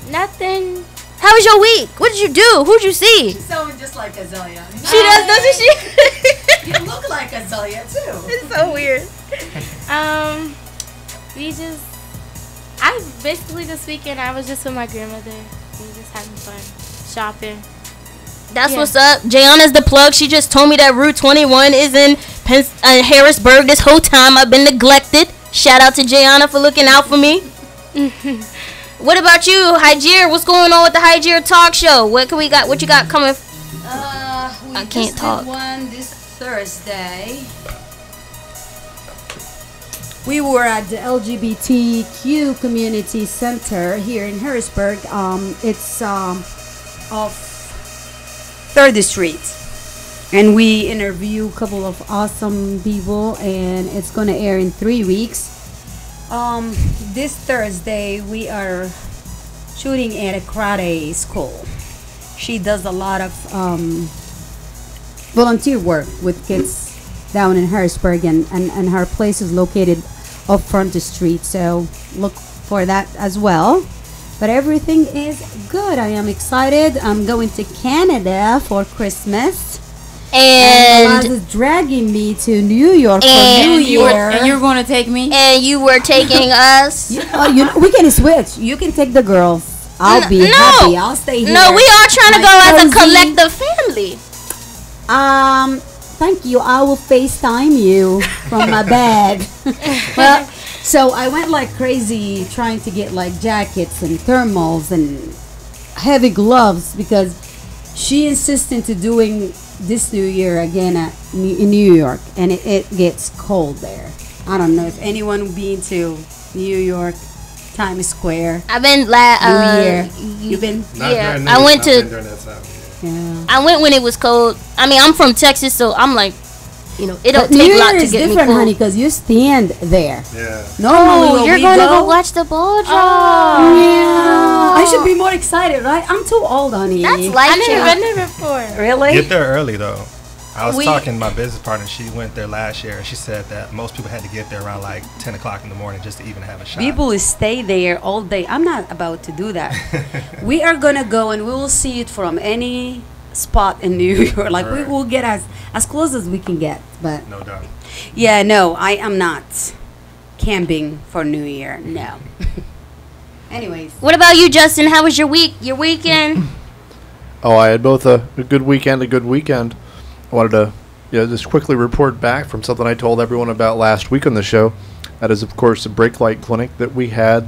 Nothing. How was your week? What did you do? Who'd you see? She's sounding just like Azalea. She does, doesn't she? You look like Azalea too. It's so weird. I basically this weekend I was just with my grandmother. We were just having fun, shopping. That's what's up. Jayana's the plug. She just told me that Route 21 is in Harrisburg this whole time. I've been neglected. Shout out to Jayana for looking out for me. What about you, Hygear? What's going on with the Hygear talk show? What you got coming? I can't talk. Did one this Thursday. We were at the LGBTQ Community Center here in Harrisburg. It's off 3rd Street. And we interview a couple of awesome people, and it's going to air in 3 weeks. This Thursday, we are shooting at a karate school. She does a lot of volunteer work with kids down in Harrisburg, and her place is located up front the street, so look for that as well. But everything is good. I am excited. I'm going to Canada for Christmas, and is dragging me to New York for New Year. And you're going to take me? And you were taking us. We can switch. You can take the girls. I'll be happy. I'll stay here. No, we are trying to go as a collective family. Thank you. I will FaceTime you from my bag. Well, so I went like crazy trying to get like jackets and thermals and heavy gloves because she insisted to doing this New Year again in New York, and it gets cold there. I don't know if anyone been to New York, Times Square. I've been New Year. You've been? Yeah, I went to. Yeah. I went when it was cold. I mean, I'm from Texas, so I'm like, it don't New take a Year lot to is get me different, cold. honey, because you stand there. Yeah. Normally, you're going to go watch the ball drop. Yeah. I should be more excited, right? I'm too old, honey. That's life I've never changing. been there before. Really? Get there early though. I was talking to my business partner. She went there last year, and she said that most people had to get there around like 10 o'clock in the morning just to even have a shot. People will stay there all day. I'm not about to do that. We are going to go, and we will see it from any spot in New York. Like, we will get as close as we can get. But no doubt. Yeah, no, I am not camping for New Year. No. Anyways. What about you, Justin? How was your weekend? Oh, I had both a good weekend, a good weekend. I wanted to just quickly report back from something I told everyone about last week on the show. That is, of course, a brake light clinic that we had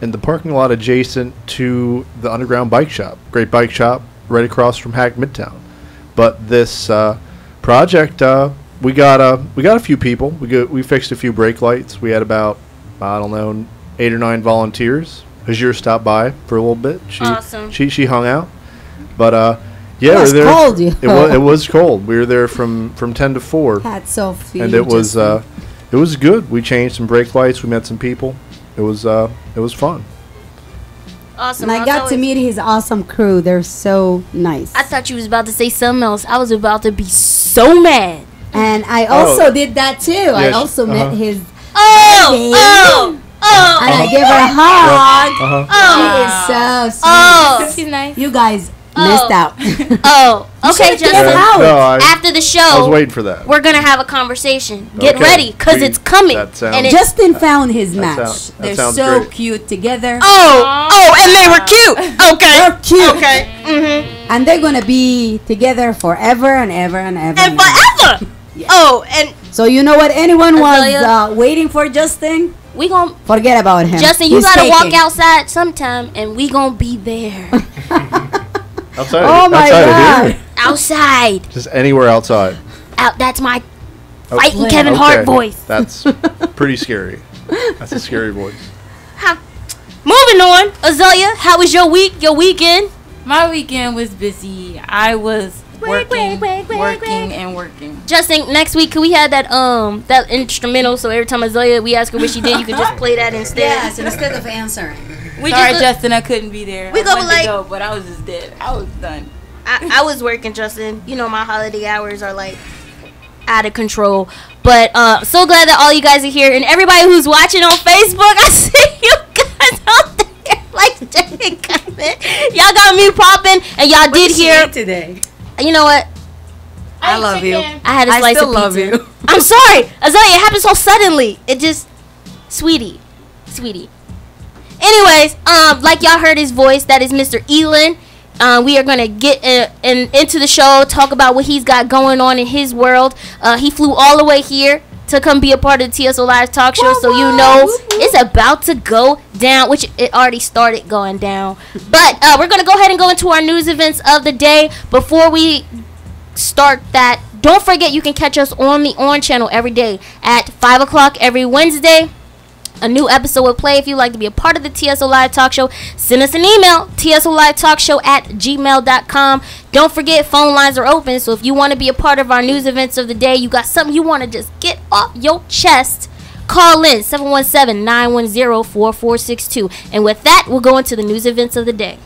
in the parking lot adjacent to the Underground Bike Shop. Great bike shop right across from Hack Midtown. But this project, we got a few people. We fixed a few brake lights. We had about, I don't know, 8 or 9 volunteers. Azure stopped by for a little bit. Awesome. She hung out. But yeah, it was cold. It was cold. We were there from 10 to 4. Hats off. And it was good. We changed some brake lights. We met some people. It was fun. Awesome. And I got to meet his awesome crew. They're so nice. I thought you was about to say something else. I was about to be so mad. And I also did that too. Yes, I also met his. And I gave her a hug. She is so sweet. She's nice. You guys missed out. Okay, Justin. After the show, I was waiting for that. We're gonna have a conversation. Get ready, cause it's coming. And Justin found his match. They're so cute together. And they were cute. Okay, they're cute. Okay. And they're gonna be together forever and ever and ever and forever. Yeah. And so you know what? Anyone was waiting for Justin? We gon' forget about him. Justin, you gotta walk outside sometime, and we gonna be there. Outside. Oh my God! Outside. Just anywhere outside. That's my fighting Kevin Hart voice. That's pretty scary. That's a scary voice. Moving on, Azalea, how was your week? Your weekend? My weekend was busy. I was working. Justin, next week can we have that instrumental? So every time Azalea we ask her what she did, you could just play that instead. Yes, instead of answering. Sorry, Justin, I couldn't be there. We go, but I was just dead. I was done. I was working, Justin. You know my holiday hours are like out of control. But so glad that all you guys are here, and everybody who's watching on Facebook. I see you guys out there like Jay Y'all got me popping, and y'all What did she hear. eat today? You know what? I love you. I had a slice still of love pizza. you. I'm sorry, Azalea. It happened so suddenly. It just, sweetie. Anyways, like y'all heard his voice, that is Mr. Elin. We are gonna get into the show, talk about what he's got going on in his world. He flew all the way here to come be a part of the TSO Live Talk Show, so you know it's about to go down, which it already started going down. But we're gonna go ahead and go into our news events of the day. Before we start that, don't forget you can catch us on the On channel every day at 5 o'clock every Wednesday. A new episode will play. If you'd like to be a part of the TSO Live Talk Show, send us an email, tsolivetalkshow@gmail.com. Don't forget, phone lines are open, so if you want to be a part of our news events of the day, you got something you want to just get off your chest, call in 717-910-4462. And with that, we'll go into the news events of the day.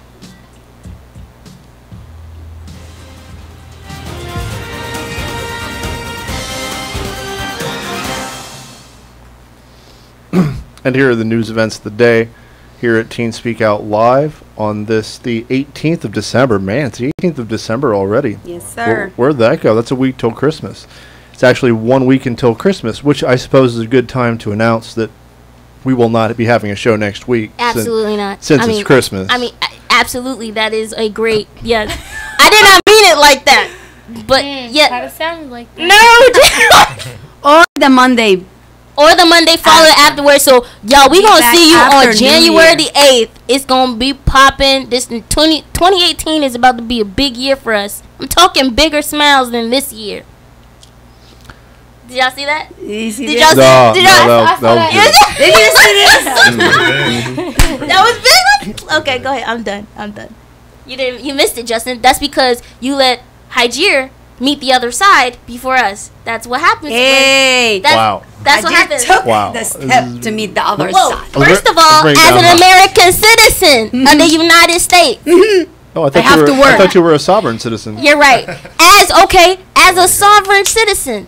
And here are the news events of the day here at Teen Speak Out Live on this, the 18th of December. Man, it's the 18th of December already. Yes, sir. Where'd that go? That's a week till Christmas. It's actually 1 week until Christmas, which I suppose is a good time to announce that we will not be having a show next week. Absolutely not. Since it's Christmas. Absolutely, that is a great, yes. I did not mean it like that. But, yeah. Kind of sounded like that. No. Or the Monday. Or the Monday following afterwards. So, y'all, we going to see you after on January the 8th. It's going to be popping. 2018 is about to be a big year for us. I'm talking bigger smiles than this year. Did y'all see that? Did Did y'all see that? That was big. Okay, go ahead. I'm done. You missed it, Justin. That's because you let Hygear meet the other side before us. That's what happens. Hey. Wow. That's what happens. Took the step to meet the other side. First of all, as an American citizen of the United States. Oh, I thought you were a sovereign citizen. You're right. As a sovereign citizen,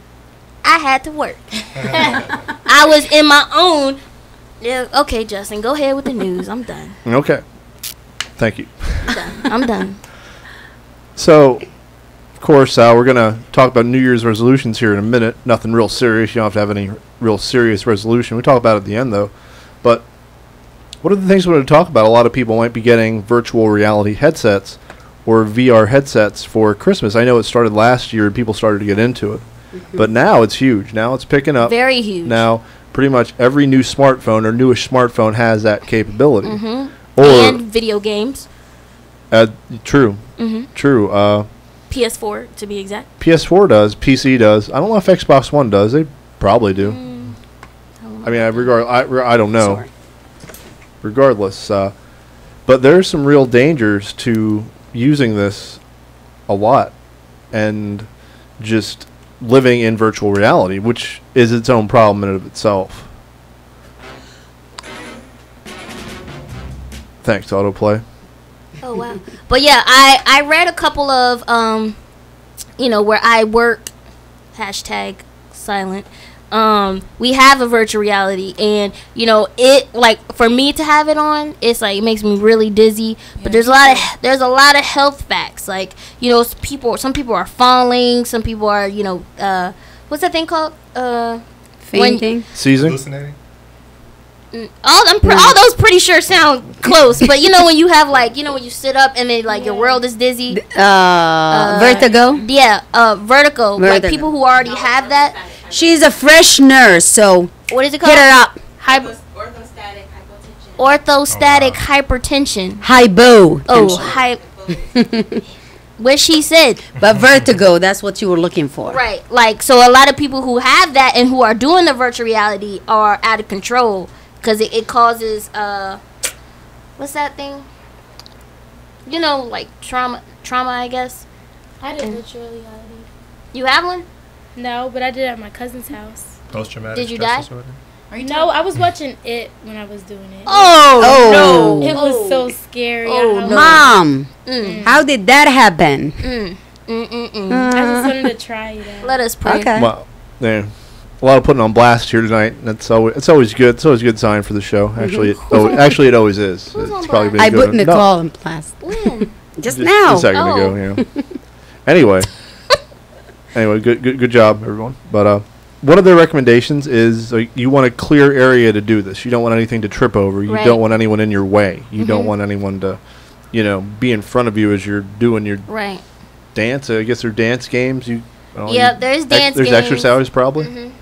I had to work. I was in my own. Yeah, okay, Justin, go ahead with the news. I'm done. Okay. Thank you. I'm done. So, of course, we're going to talk about New Year's resolutions here in a minute. Nothing real serious. You don't have to have any real serious resolution. We talk about it at the end, though. But what are the things we want to talk about? A lot of people might be getting virtual reality headsets or VR headsets for Christmas. I know it started last year and people started to get into it. But now it's huge. Now it's picking up. Very huge. Now, pretty much every new smartphone or newish smartphone has that capability. And video games. True. True. PS4, to be exact. PS4 does. PC does. I don't know if Xbox One does. They probably do. I mean, I don't know. Sorry. Regardless. But there's some real dangers to using this a lot. And just living in virtual reality, which is its own problem in and of itself. Thanks, autoplay. Oh, wow. But yeah, I read a couple of, where I work, #silent. We have a virtual reality, and, it, like, for me to have it on, it's like, it makes me really dizzy. But there's a lot of health facts. Like, some people are falling, some people are, what's that thing called? Fainting? Seizing? Hallucinating? All those pretty sure sound close, but when you have when you sit up and then your world is dizzy. Vertigo? Yeah, vertigo. Like people who already have that. She's a fresh nurse, so what is it called? Hit her up. Orthostatic hypertension. Hypo. What she said. But vertigo, that's what you were looking for. Right. Like, so a lot of people who have that and who are doing the virtual reality are out of control because it causes, what's that thing? Like trauma, I guess. I did virtual reality. You have one? No, but I did it at my cousin's house. Post-traumatic Did you die? disorder? No, I was watching it when I was doing it. Oh, no. It was so scary. Oh, no. Mom, how did that happen? I just wanted to try it out. Let us pray. Okay. Well, yeah. a lot of putting on blast here tonight. And it's always good. It's always a good sign for the show. Actually, it always is. It's probably been I good. put Nicole in blast. When? Just now. A second ago. Yeah. Anyway, good job, everyone. But one of their recommendations is you want a clear area to do this. You don't want anything to trip over. You don't want anyone in your way. You don't want anyone to, be in front of you as you're doing your dance. I guess they're dance games. There's dance there's games. exercise probably. Mm-hmm.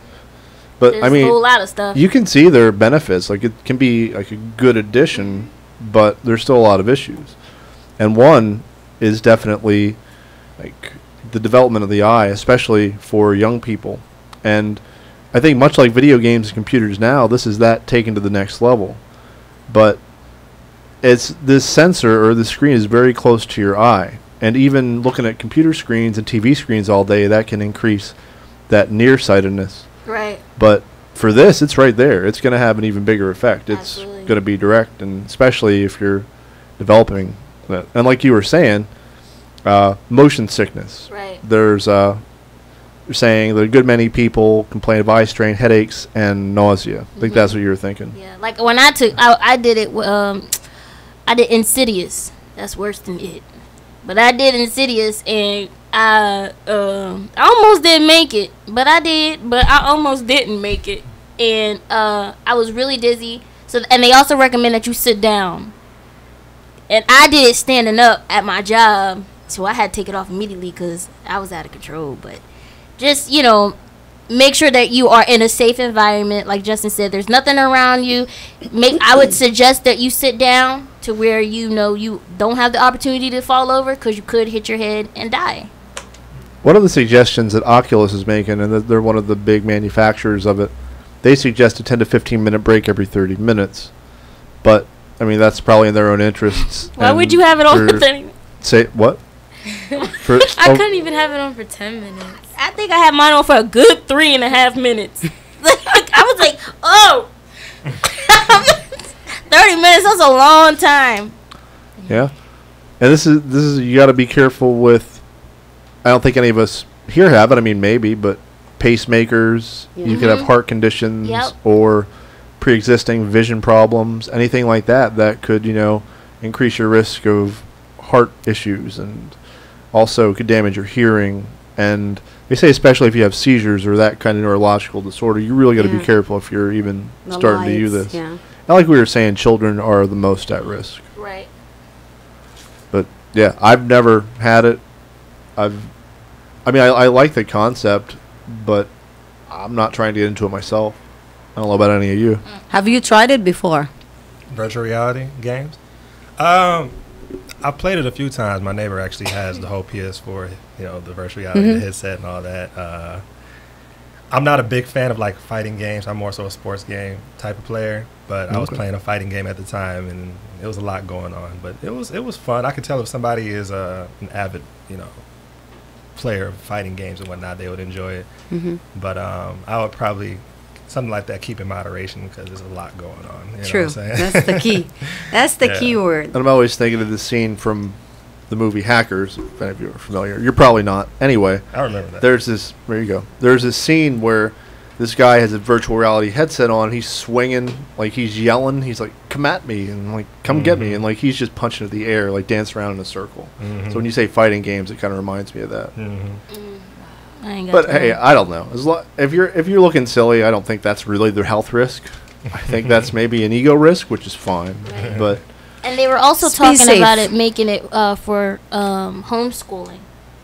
But There's I mean, a whole lot of stuff. You can see their benefits. Like, it can be like a good addition, but there's still a lot of issues. And one is definitely like the development of the eye, especially for young people. And I think much like video games and computers now, this is that taken to the next level. But this sensor or the screen is very close to your eye. And even looking at computer screens and TV screens all day, that can increase that nearsightedness. Right. But for this, it's right there. It's going to have an even bigger effect. It's going to be direct, and especially if you're developing that. And like you were saying, motion sickness. Right. There's you're saying that a good many people complain of eye strain, headaches, and nausea. I think that's what you were thinking. Yeah, like when I did it. I did Insidious. That's worse than it. But I did Insidious, and I almost didn't make it. But I did. But I almost didn't make it, and I was really dizzy. And they also recommend that you sit down. And I did it standing up at my job, so I had to take it off immediately because I was out of control. But just make sure that you are in a safe environment. Like Justin said, there's nothing around you. I would suggest that you sit down to where you don't have the opportunity to fall over, because you could hit your head and die. One of the suggestions that Oculus is making, and they're one of the big manufacturers of it, they suggest a 10 to 15 minute break every 30 minutes. But I mean, that's probably in their own interests. Why would you have it on for 30 minutes? Say what? I couldn't even have it on for 10 minutes. I think I had mine on for a good 3.5 minutes. I was like, oh, 30 minutes, that's a long time. Yeah. And this is you got to be careful with. I don't think any of us here have it. I mean, maybe, but pacemakers. Yeah. You could have heart conditions or pre-existing vision problems, anything like that could increase your risk of heart issues, and also could damage your hearing. And they say especially if you have seizures or that kind of neurological disorder, you really got to be careful if you're even starting to use this. Yeah. And like we were saying, children are the most at risk. Right. But yeah, I've never had it. I like the concept, but I'm not trying to get into it myself. I don't know about any of you. Have you tried it before? Virtual reality games? I played it a few times. My neighbor actually has the whole PS4, the virtual reality the headset and all that. I'm not a big fan of like fighting games. I'm more so a sports game type of player. But I was playing a fighting game at the time, and it was a lot going on. But it was fun. I could tell if somebody is an avid, player of fighting games and whatnot, they would enjoy it. But I would probably something like that keep in moderation, because there's a lot going on. True. That's the key. That's the key word. And I'm always thinking of the scene from the movie Hackers, if any of you are familiar. You're probably not. Anyway, I remember that. There you go. There's this scene where this guy has a virtual reality headset on. He's swinging, like he's yelling. He's like, "Come at me!" and like, "Come get me!" and like he's just punching at the air, like dancing around in a circle. So when you say fighting games, it kind of reminds me of that. But hey, I don't know. If you're looking silly, I don't think that's really their health risk. I think that's maybe an ego risk, which is fine. Right. But and they were also talking about it, making it for homeschooling,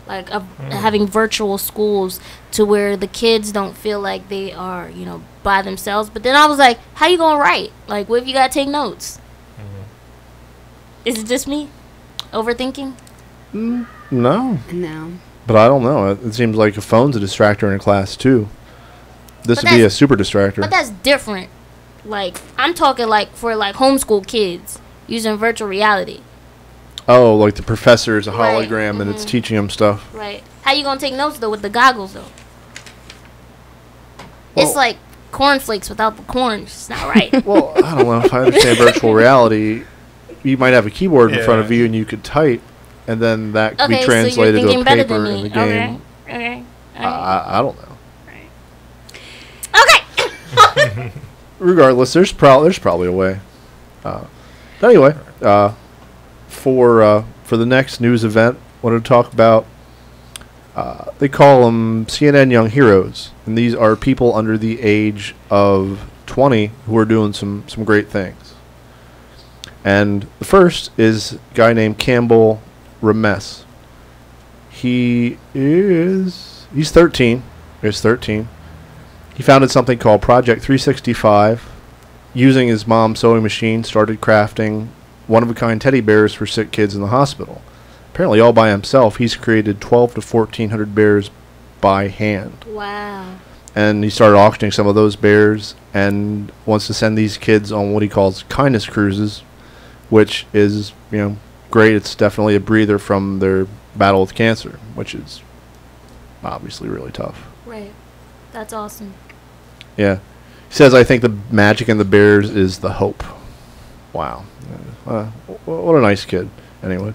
like having virtual schools to where the kids don't feel like they are, by themselves. But then I was like, how you gonna write? Like, what if you gotta take notes? Is it just me overthinking? No. But I don't know. It seems like a phone's a distractor in a class too. This would be a super distractor. But that's different. Like, I'm talking like for like homeschool kids using virtual reality. Oh, like the professor is a hologram and it's teaching them stuff. Right. How you gonna take notes though with the goggles though? Well, it's like cornflakes without the corn. It's not right. Well, I don't know. If I understand virtual reality, you might have a keyboard in front of you and you could type, and then that could be translated to a paper in the game. Okay. I don't know. regardless, there's probably a way. But anyway, for the next news event, I wanted to talk about. They call them CNN Young Heroes, and these are people under the age of 20 who are doing some great things. And the first is a guy named Campbell Rames. He's 13. He's 13. He founded something called Project 365. Using his mom's sewing machine, started crafting one-of-a-kind teddy bears for sick kids in the hospital. Apparently, all by himself, he's created 12 to 1,400 bears by hand. Wow. And he started auctioning some of those bears and wants to send these kids on what he calls kindness cruises, which is, great. It's definitely a breather from their battle with cancer, which is obviously really tough. Right. That's awesome. Yeah. He says, I think the magic in the bears is the hope. Wow. What a nice kid. Anyway.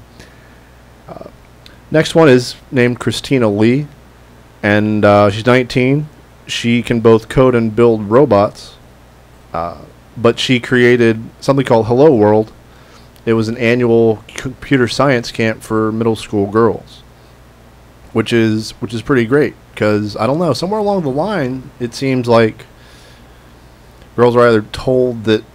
Next one is named Christina Lee, and she's 19. She can both code and build robots, but she created something called Hello World. It was an annual computer science camp for middle school girls, which is pretty great, because, I don't know, somewhere along the line, it seems like girls are either told that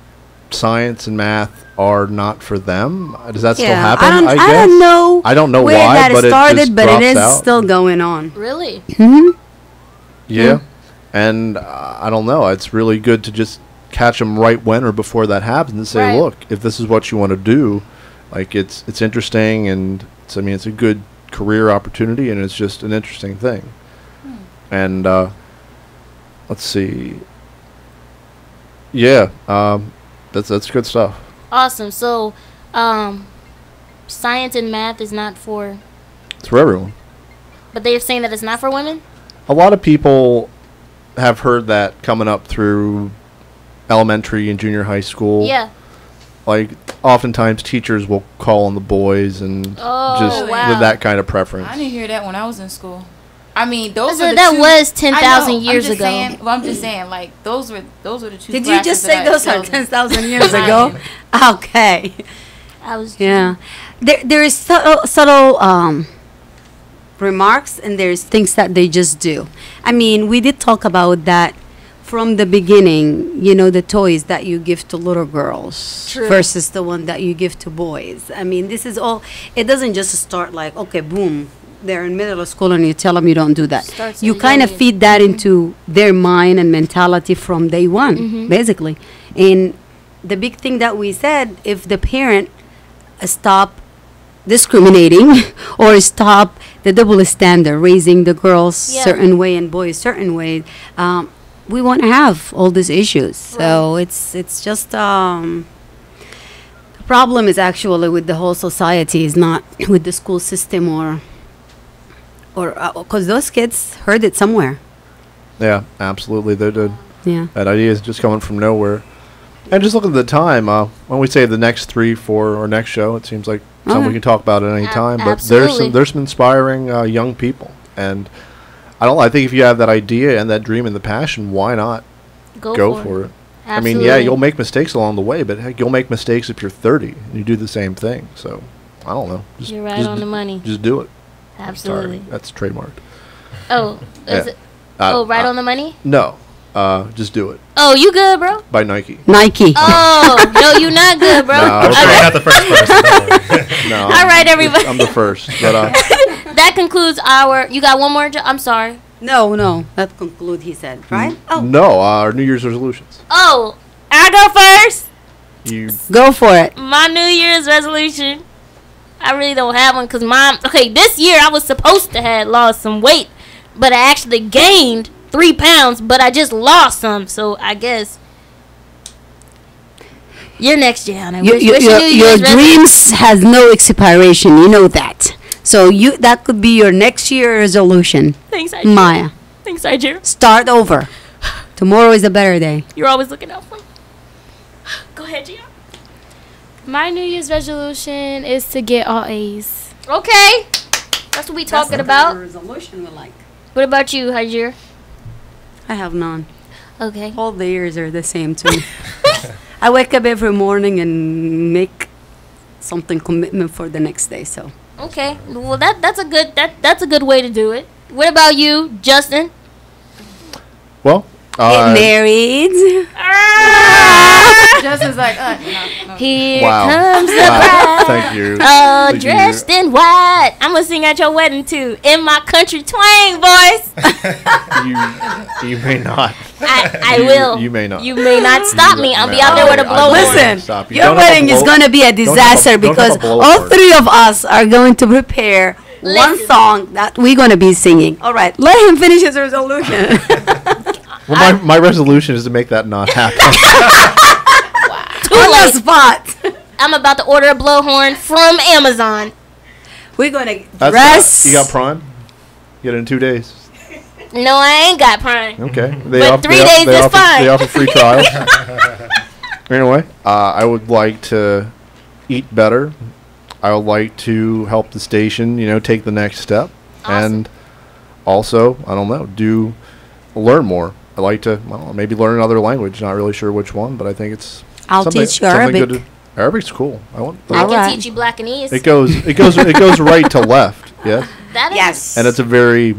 science and math are not for them. Does that still happen? I guess. don't know. I don't know where why, that but started, it just but it drops is out. still going on. Really? Hmm. Yeah, and I don't know. It's really good to just catch them right when or before that happens and say, Right. look, if this is what you want to do, like it's interesting, and it's a good career opportunity, and it's just an interesting thing. And let's see. Yeah, that's good stuff. Awesome. So, science and math is not for... It's for everyone. But they're saying that it's not for women? A lot of people have heard that coming up through elementary and junior high school. Yeah. Like, oftentimes teachers will call on the boys and just wow. with that kind of preference. I didn't hear that when I was in school. I mean, those So are the that two, was 10,000 years I'm just ago. Saying, well, I'm just saying, like, those were the two. Did you just classes say that I those are excelled in. 10,000 years ago? Okay. I was... Yeah. There is subtle remarks, and there's things that they just do. I mean, we did talk about that from the beginning, the toys that you give to little girls True. versus the one that you give to boys. I mean, this is all, it doesn't just start like, okay, boom, they're in middle of school and you tell them you don't do that. Starts You at a kind of young age. feed that into their mind and mentality from day one, basically. And the big thing that we said, if the parent stop discriminating or stop the double standard, raising the girls Yeah. certain way and boys certain way, we won't have all these issues. So it's just the problem is actually with the whole society, is not with the school system or because those kids heard it somewhere. Yeah, absolutely, they did. Yeah. That idea is just coming from nowhere. And just look at the time. When we say the next 3, 4, or next show, it seems like something we can talk about at any time. But Absolutely. there's some inspiring young people, and I think if you have that idea and that dream and the passion, why not go for it? Absolutely. I mean, yeah, you'll make mistakes along the way, but heck, you'll make mistakes if you're 30 and you do the same thing. So I don't know. You're right on the money. Just do it. Absolutely. Sorry, that's trademarked. Oh, is Yeah. it? Right on the money? No, just do it. Oh, you good, bro? By Nike. Nike. Oh, no, you not good, bro. No, I was Okay. not the first person. No, All right, everybody. I'm the first. But That concludes our... You got one more? I'm sorry. No, that conclude, he said, right? Oh, no, our New Year's resolutions. Oh, I go first. You go for it. My New Year's resolution. I really don't have one because this year I was supposed to have lost some weight, but I actually gained 3 pounds, but I just lost some. So I guess you're next, Gianna. Your dreams has no expiration. You know that. So that could be your next year resolution. Thanks, Ajir. Maya. Thanks, Ajir. Start over. Tomorrow is a better day. You're always looking out for me. Go ahead, Gianna. My New Year's resolution is to get all A's. Okay. That's what we talking about. Resolution we like. What about you, Hajir? I have none. Okay. All the years are the same to me. I wake up every morning and make something commitment for the next day. So Okay. Well, that's a good way to do it. What about you, Justin? Well, get married. Justin's like, no. Here Wow. comes the Wow. bride. Thank you. Oh, Thank dressed in white. I'm gonna sing at your wedding too, in my country twang voice. You may not. I will. You may not. You may not stop me. I'll be out there with a blowhorn. Listen, Stop. You your don't have wedding to is blow- going to be a don't have disaster don't have because a blow all for it. three of us are going to prepare one Listen. song that we're going to be singing. All right, let him finish his resolution. Well, my resolution is to make that not happen. Too On the late. spot. I'm about to order a blowhorn from Amazon. We're going to That's dress. You got Prime? You get it in 2 days. No, I ain't got Prime. Okay. But 3 days is fine. They offer free trial. Anyway, I would like to eat better. I would like to help the station, take the next step. Awesome. And also, I don't know, learn more. I like to maybe learn another language. Not really sure which one, but I think it's I'll something- teach you something Arabic. good to- Arabic's cool. I want. I can Alright. teach you Blackanese. It goes right to left. Yes. That is Yes. And it's a very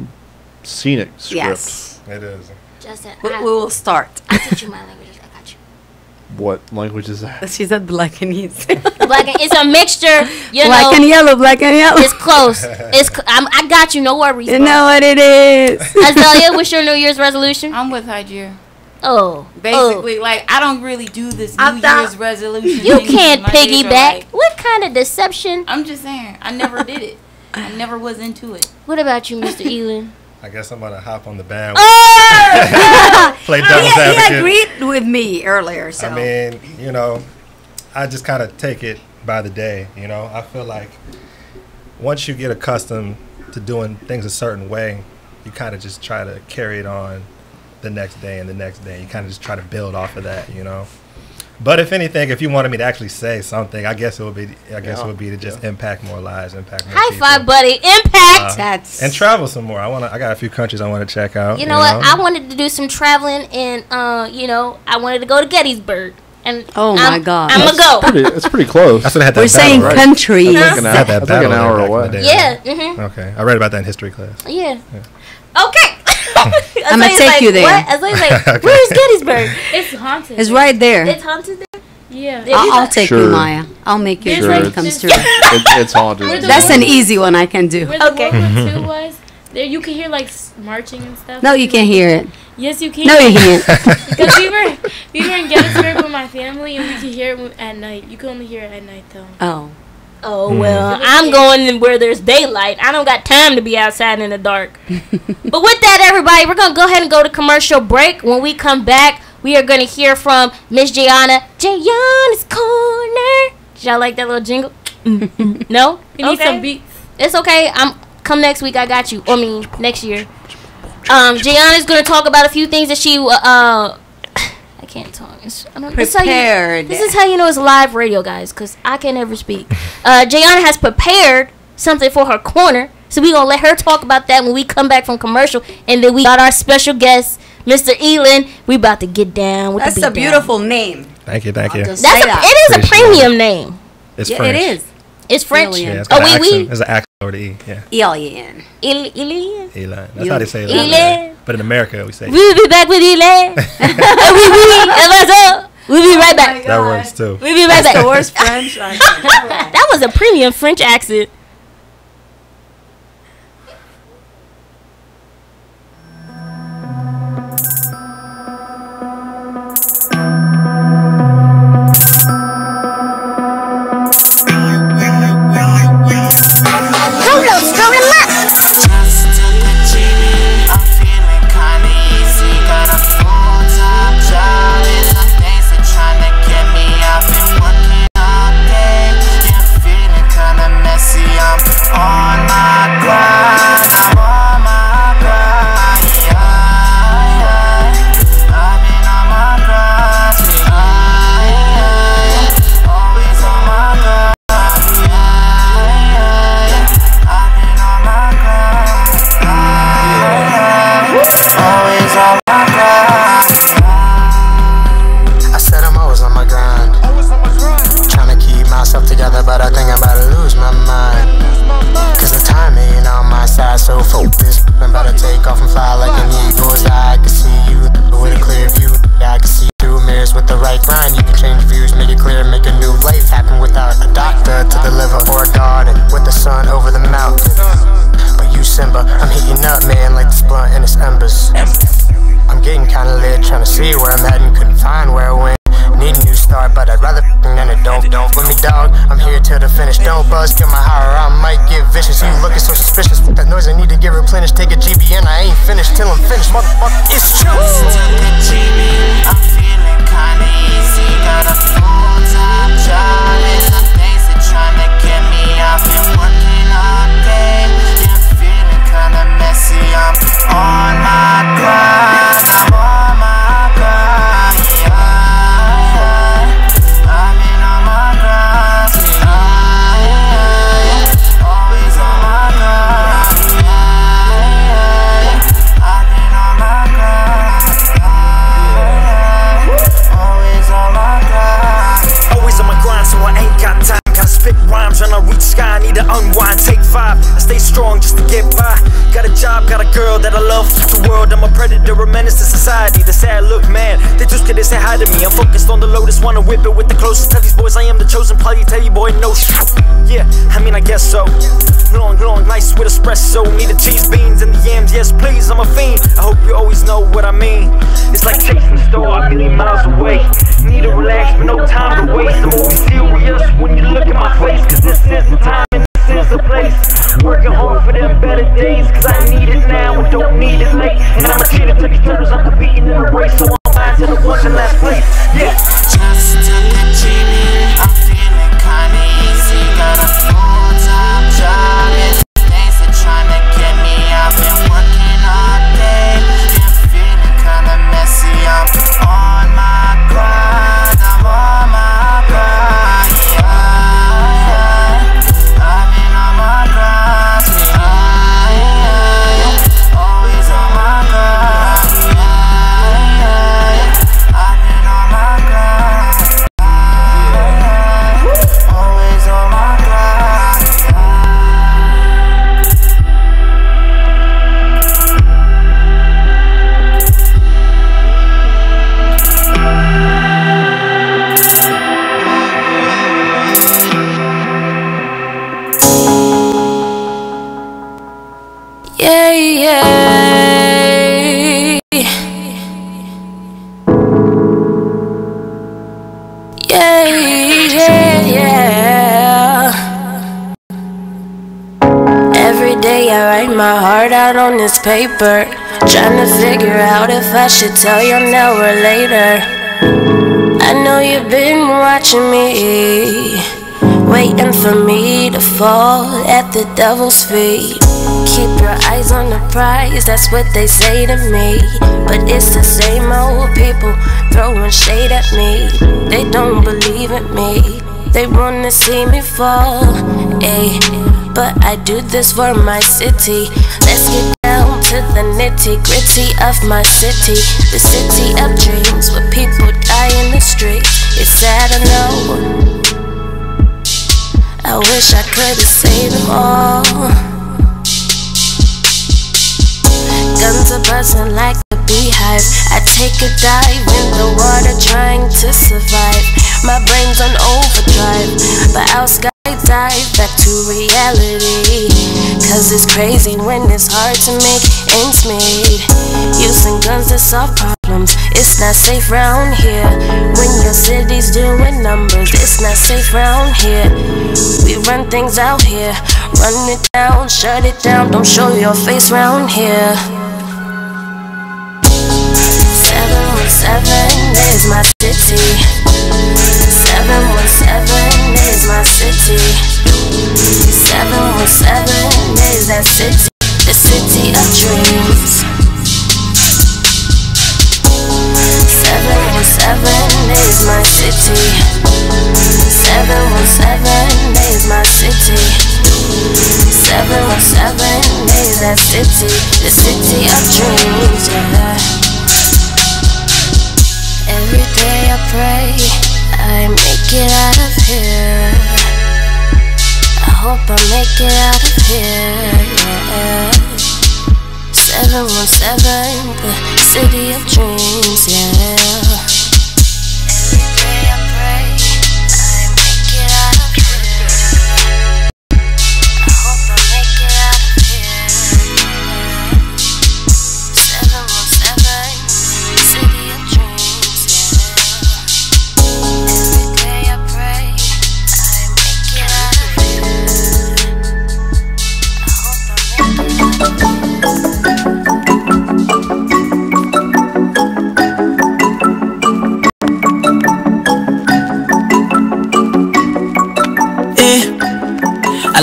scenic script. Yes. It is. Justin. We will start. I'll teach you my languages. I got you. What language is that? She said black and east. It's a mixture. You Black know, and yellow, black and yellow. it's close. I got you. No worries. You bro. know what it is. Azalea, what's your New Year's resolution? I'm with Hydra. Oh, Basically, like, I don't really do this I New thought- Year's resolution. you thing. can't My days are piggyback. like- What kind of deception? I'm just saying, I never did it. I never was into it. What about you, Mr. Elin? I guess I'm gonna hop on the band. Oh! Play devil's He advocate. agreed with me earlier, so. I mean, I just kind of take it by the day. I feel like once you get accustomed to doing things a certain way, you kind of just try to carry it on the next day and the next day. You kind of just try to build off of that, But if anything, if you wanted me to actually say something, I guess it would be to just impact more lives, impact more High people. five, buddy. Impact. That's And travel some more. I got a few countries I want to check out. You know what? I wanted to do some traveling, and I wanted to go to Gettysburg. And Oh, my God. I'm gonna go. It's pretty close. That's what I had that we're saying battle, right? countries. I had that That's like battle an hour back in the away. day, Yeah. right? Okay. I read about that in history class. Yeah. Okay. I'm gonna take you there. What? Azalea's like, where's Gettysburg? It's haunted. It's right there. It's haunted there. Yeah. I'll take you, Sure. Maya. I'll make you a Sure. dream come true. It's haunted. Where's the That's an easy one I can do. Where the Okay. World War II was, there you can hear like marching and stuff. No, you can't hear it. Yes, you can. No, you can't. Because we were in Gettysburg with my family, and we could hear it at night. You can only hear it at night though. Oh. Oh well, I'm going where there's daylight. I don't got time to be outside in the dark. But with that, everybody, we're gonna go ahead and go to commercial break. When we come back, we are gonna hear from Miss Gianna. Gianna's Corner. Did y'all like that little jingle? No? We need some beats. It's okay. Come next week. I got you. Next year. Gianna's gonna talk about a few things that she I can't talk. Prepared. This is how you know it's live radio, guys, because I can never speak. Gianna has prepared something for her corner, so we're going to let her talk about that when we come back from commercial. And then we got our special guest, Mr. Elin. We about to get down with That's the a beat beautiful name. Thank you. I'll just down. say that. It is a Appreciate premium name. It's Yeah, French. it is. It's French. Alien. Yeah, it's Oh, got an oui. accent. There's an accent over the E. Yeah. Alien. Elin. Elon. That's how they say it. Elin. But in America, we say We'll be back with Elin. We'll be right back. that works too. We'll be right back. The worst French. That was a premium French accent. Always on my grind. let's get my higher, I might get vicious. You looking so suspicious, fuck that noise, I need to get replenished. Take a GBN, I ain't finished till I'm finished, motherfucker, it's true. I'm feeling kinda easy, got a full-time job. It's the things that tryna get me, I've been working all day. Yeah, feeling kinda messy, I'm on my grind, I'm on my grind, yeah. I've been on my grind, yeah. Always on my grind, yeah. I've been on my grind, yeah. Always on my grind. Always on my grind, so I ain't got time. Gotta spit rhymes, tryna reach sky, need to unwind, take 5. I stay strong just to get by. Got a job, got a girl that I love, the world. I'm a predator, a menace to society. The sad look, man, they just get to say hi to me. I'm focused on the lotus, wanna whip it with the closest. Tell these boys I am the chosen, probably tell you boy no shit. Yeah, I mean I guess so. Long nights with espresso, need the cheese, beans, and the yams. Yes please, I'm a fiend, I hope you always know what I mean. It's like chasing a star a million miles away. Need to relax, but no time to waste. I'm always serious when you look at my face, cause this is the time and this is the place. Working hard for them better days, cause I need it now and don't need it late. And I'm a cheater to these turtles, I'm competing in a race, so I'm fine to the ones in last place. Yeah. Just took a GB, I'm feeling kinda easy, got a full-time job. It's the things that tryna get me, I've been working all day. Yeah, feeling kinda messy, I'm on my grind, I'm on my grind, yeah. I've been on my grind, yeah. Always on my grind, yeah. I've been on my grind, yeah. Always on my grind, yeah, yeah. Yeah, yeah, yeah. Every day I write my heart out on this paper, trying to figure out if I should tell you now or later. I know you've been watching me, waiting for me to fall at the devil's feet. Keep your eyes on the prize, that's what they say to me. But it's the same old people throwing shade at me. They don't believe in me, they wanna see me fall, ayy. But I do this for my city. Let's get down to the nitty gritty of my city. The city of dreams where people die in the streets. It's sad to know, I wish I could've saved them all. Guns are buzzing like a beehive. I take a dive in the water trying to survive. My brain's on overdrive, but I'll skydive back to reality. Cause it's crazy when it's hard to make ends meet. Using guns to solve problems, it's not safe round here. When your city's doing numbers, it's not safe round here. We run things out here, run it down, shut it down, don't show your face round here. 717 is my city. 717 is my city. 717 is that city, the city of dreams. 717 is my city. 717 is my city. 717 is that city, the city of dreams, yeah. Every day I pray I make it out of here. I hope I make it out of here, yeah. 717, the city of dreams, yeah. Every day I pray I make it out of here. I hope I make it out of here, yeah. 717, the city of dreams, yeah. Every day I pray I make it out of here.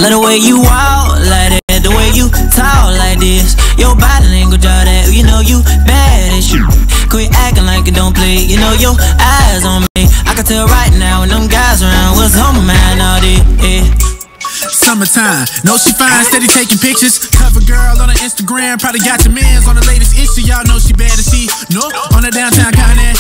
love the way you walk like that, the way you talk like this. Your body language, all that, you know you bad as shit. Quit acting like it don't play, you know your eyes on me. I can tell right now when them guys around what's on my mind all day, yeah. Summertime, know she fine, steady taking pictures. Cover girl on her Instagram, probably got your mans on the latest issue. Y'all know she bad as she, no, on the downtown Connet.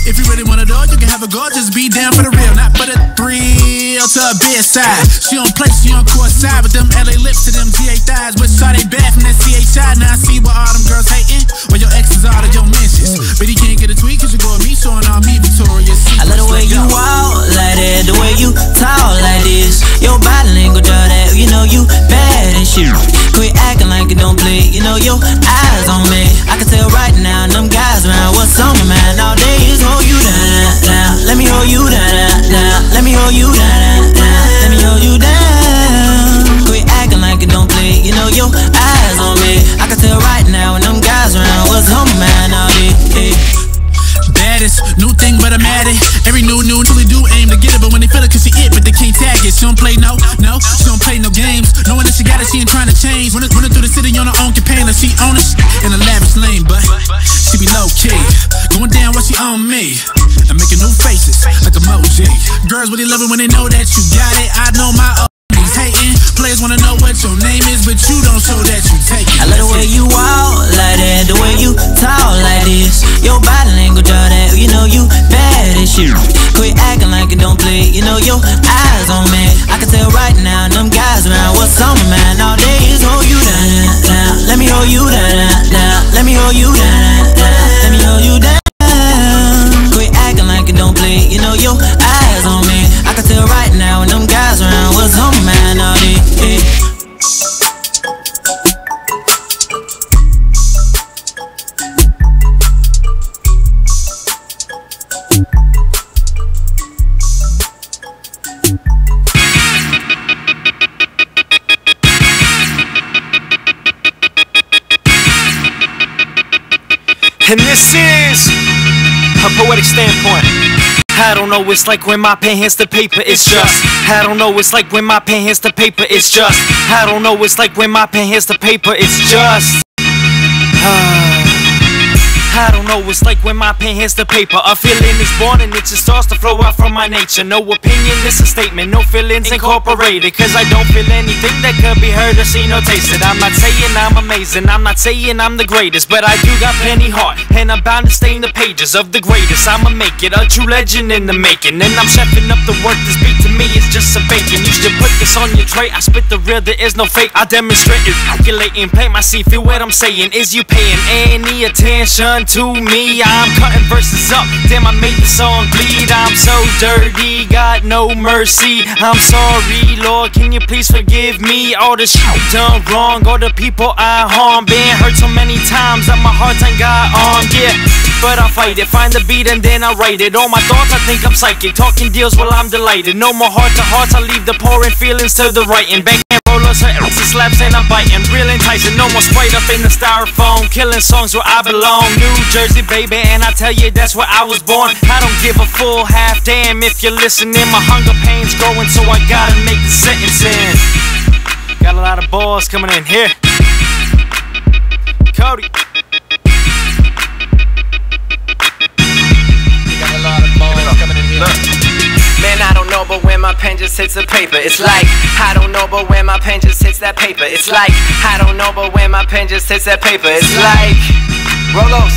If you really wanna do it, you can have a go, just be down for the real, not for the thrill to a bedside. She on play, she on court side with them LA lips to them GA thighs. But saw they bad from that CHI, now I see what all them girls hating. Well, your exes are the your mentions, but he can't get a tweet cause you go with me, showing all me Victoria's Secret. I love the way you walk like that, the way you talk like this. Your body language, all that, you know you bad and shit. Quit acting like it don't play, you know your eyes on me. I can tell right now, them guys around what's on my mind all day is hold you down, down. Let me hold you down, down. Let me hold you down, down. Let me hold you down. Quit acting like it don't play, you know your eyes on me. I can tell right now when them guys around what's on my mind all day, yeah. Baddest, new thing but I'm at it. Every new really do aim to get it, but when they feel it cause she it, but they can't tag it. She don't play no, she don't play no games. Knowing that she got it, she ain't trying to change. Running through the city on her own campaign, like she own it in a lavish lane, but she be low key, going down while she on me, and making new faces like emoji. Girls really love it when they know that you got it. I know my homies hating, players wanna know what your name is, but you don't show that you take it. I love the way you walk like that, the way you talk like this. Your body language, all that, you know you bad as shit. Quit acting like it don't play, you know your eyes on me. I can tell right now, them guys around what's on my mind all day is hold you down, down. Let me hold you down, down. Let me hold you down, down. Let me hold you down. Quit acting like it don't play, you know your eyes on me. I can tell right now when them guys around what's on my mind all day, yeah. And this is a poetic standpoint. I don't know, it's like when my pen hits the paper, it's just. I don't know, it's like when my pen hits the paper, it's just. I don't know, it's like when my pen hits the paper, it's just. I don't know, it's like when my pen hits the paper. A feeling is born and it just starts to flow out from my nature. No opinion, it's a statement, no feelings incorporated. Cause I don't feel anything that could be heard or seen or tasted. I'm not saying I'm amazing, I'm not saying I'm the greatest, but I do got plenty heart, and I'm bound to stain the pages of the greatest. I'ma make it a true legend in the making. And I'm chefing up the work, this beat to me is just a bacon. You should put this on your tray, I spit the real, there is no fake. I demonstrate it, calculating, plant my seed, feel what I'm saying. Is you paying any attention to me? I'm cutting verses up, damn I made the song bleed. I'm so dirty, got no mercy. I'm sorry, Lord, can you please forgive me? All the shit done wrong, all the people I harm. Been hurt so many times that my heart ain't got on, yeah. But I fight it, find the beat and then I write it. All my thoughts, I think I'm psychic, talking deals while I'm delighted. No more heart to hearts, I leave the pouring feelings to the writing. Back rollers, her else's slaps and I'm biting. Real enticing, no more Sprite up in the styrofoam. Killing songs where I belong. New Jersey, baby, and I tell you that's where I was born. I don't give a full half damn if you're listening. My hunger pain's growing, so I gotta make the sentence in. Got a lot of balls coming in here. Cody. Got a lot of balls coming in here. Look. Man, I don't know, but when my pen just hits the paper, it's like I don't know, but when my pen just hits that paper, it's like I don't know, but when my pen just hits that paper, it's like Rolos.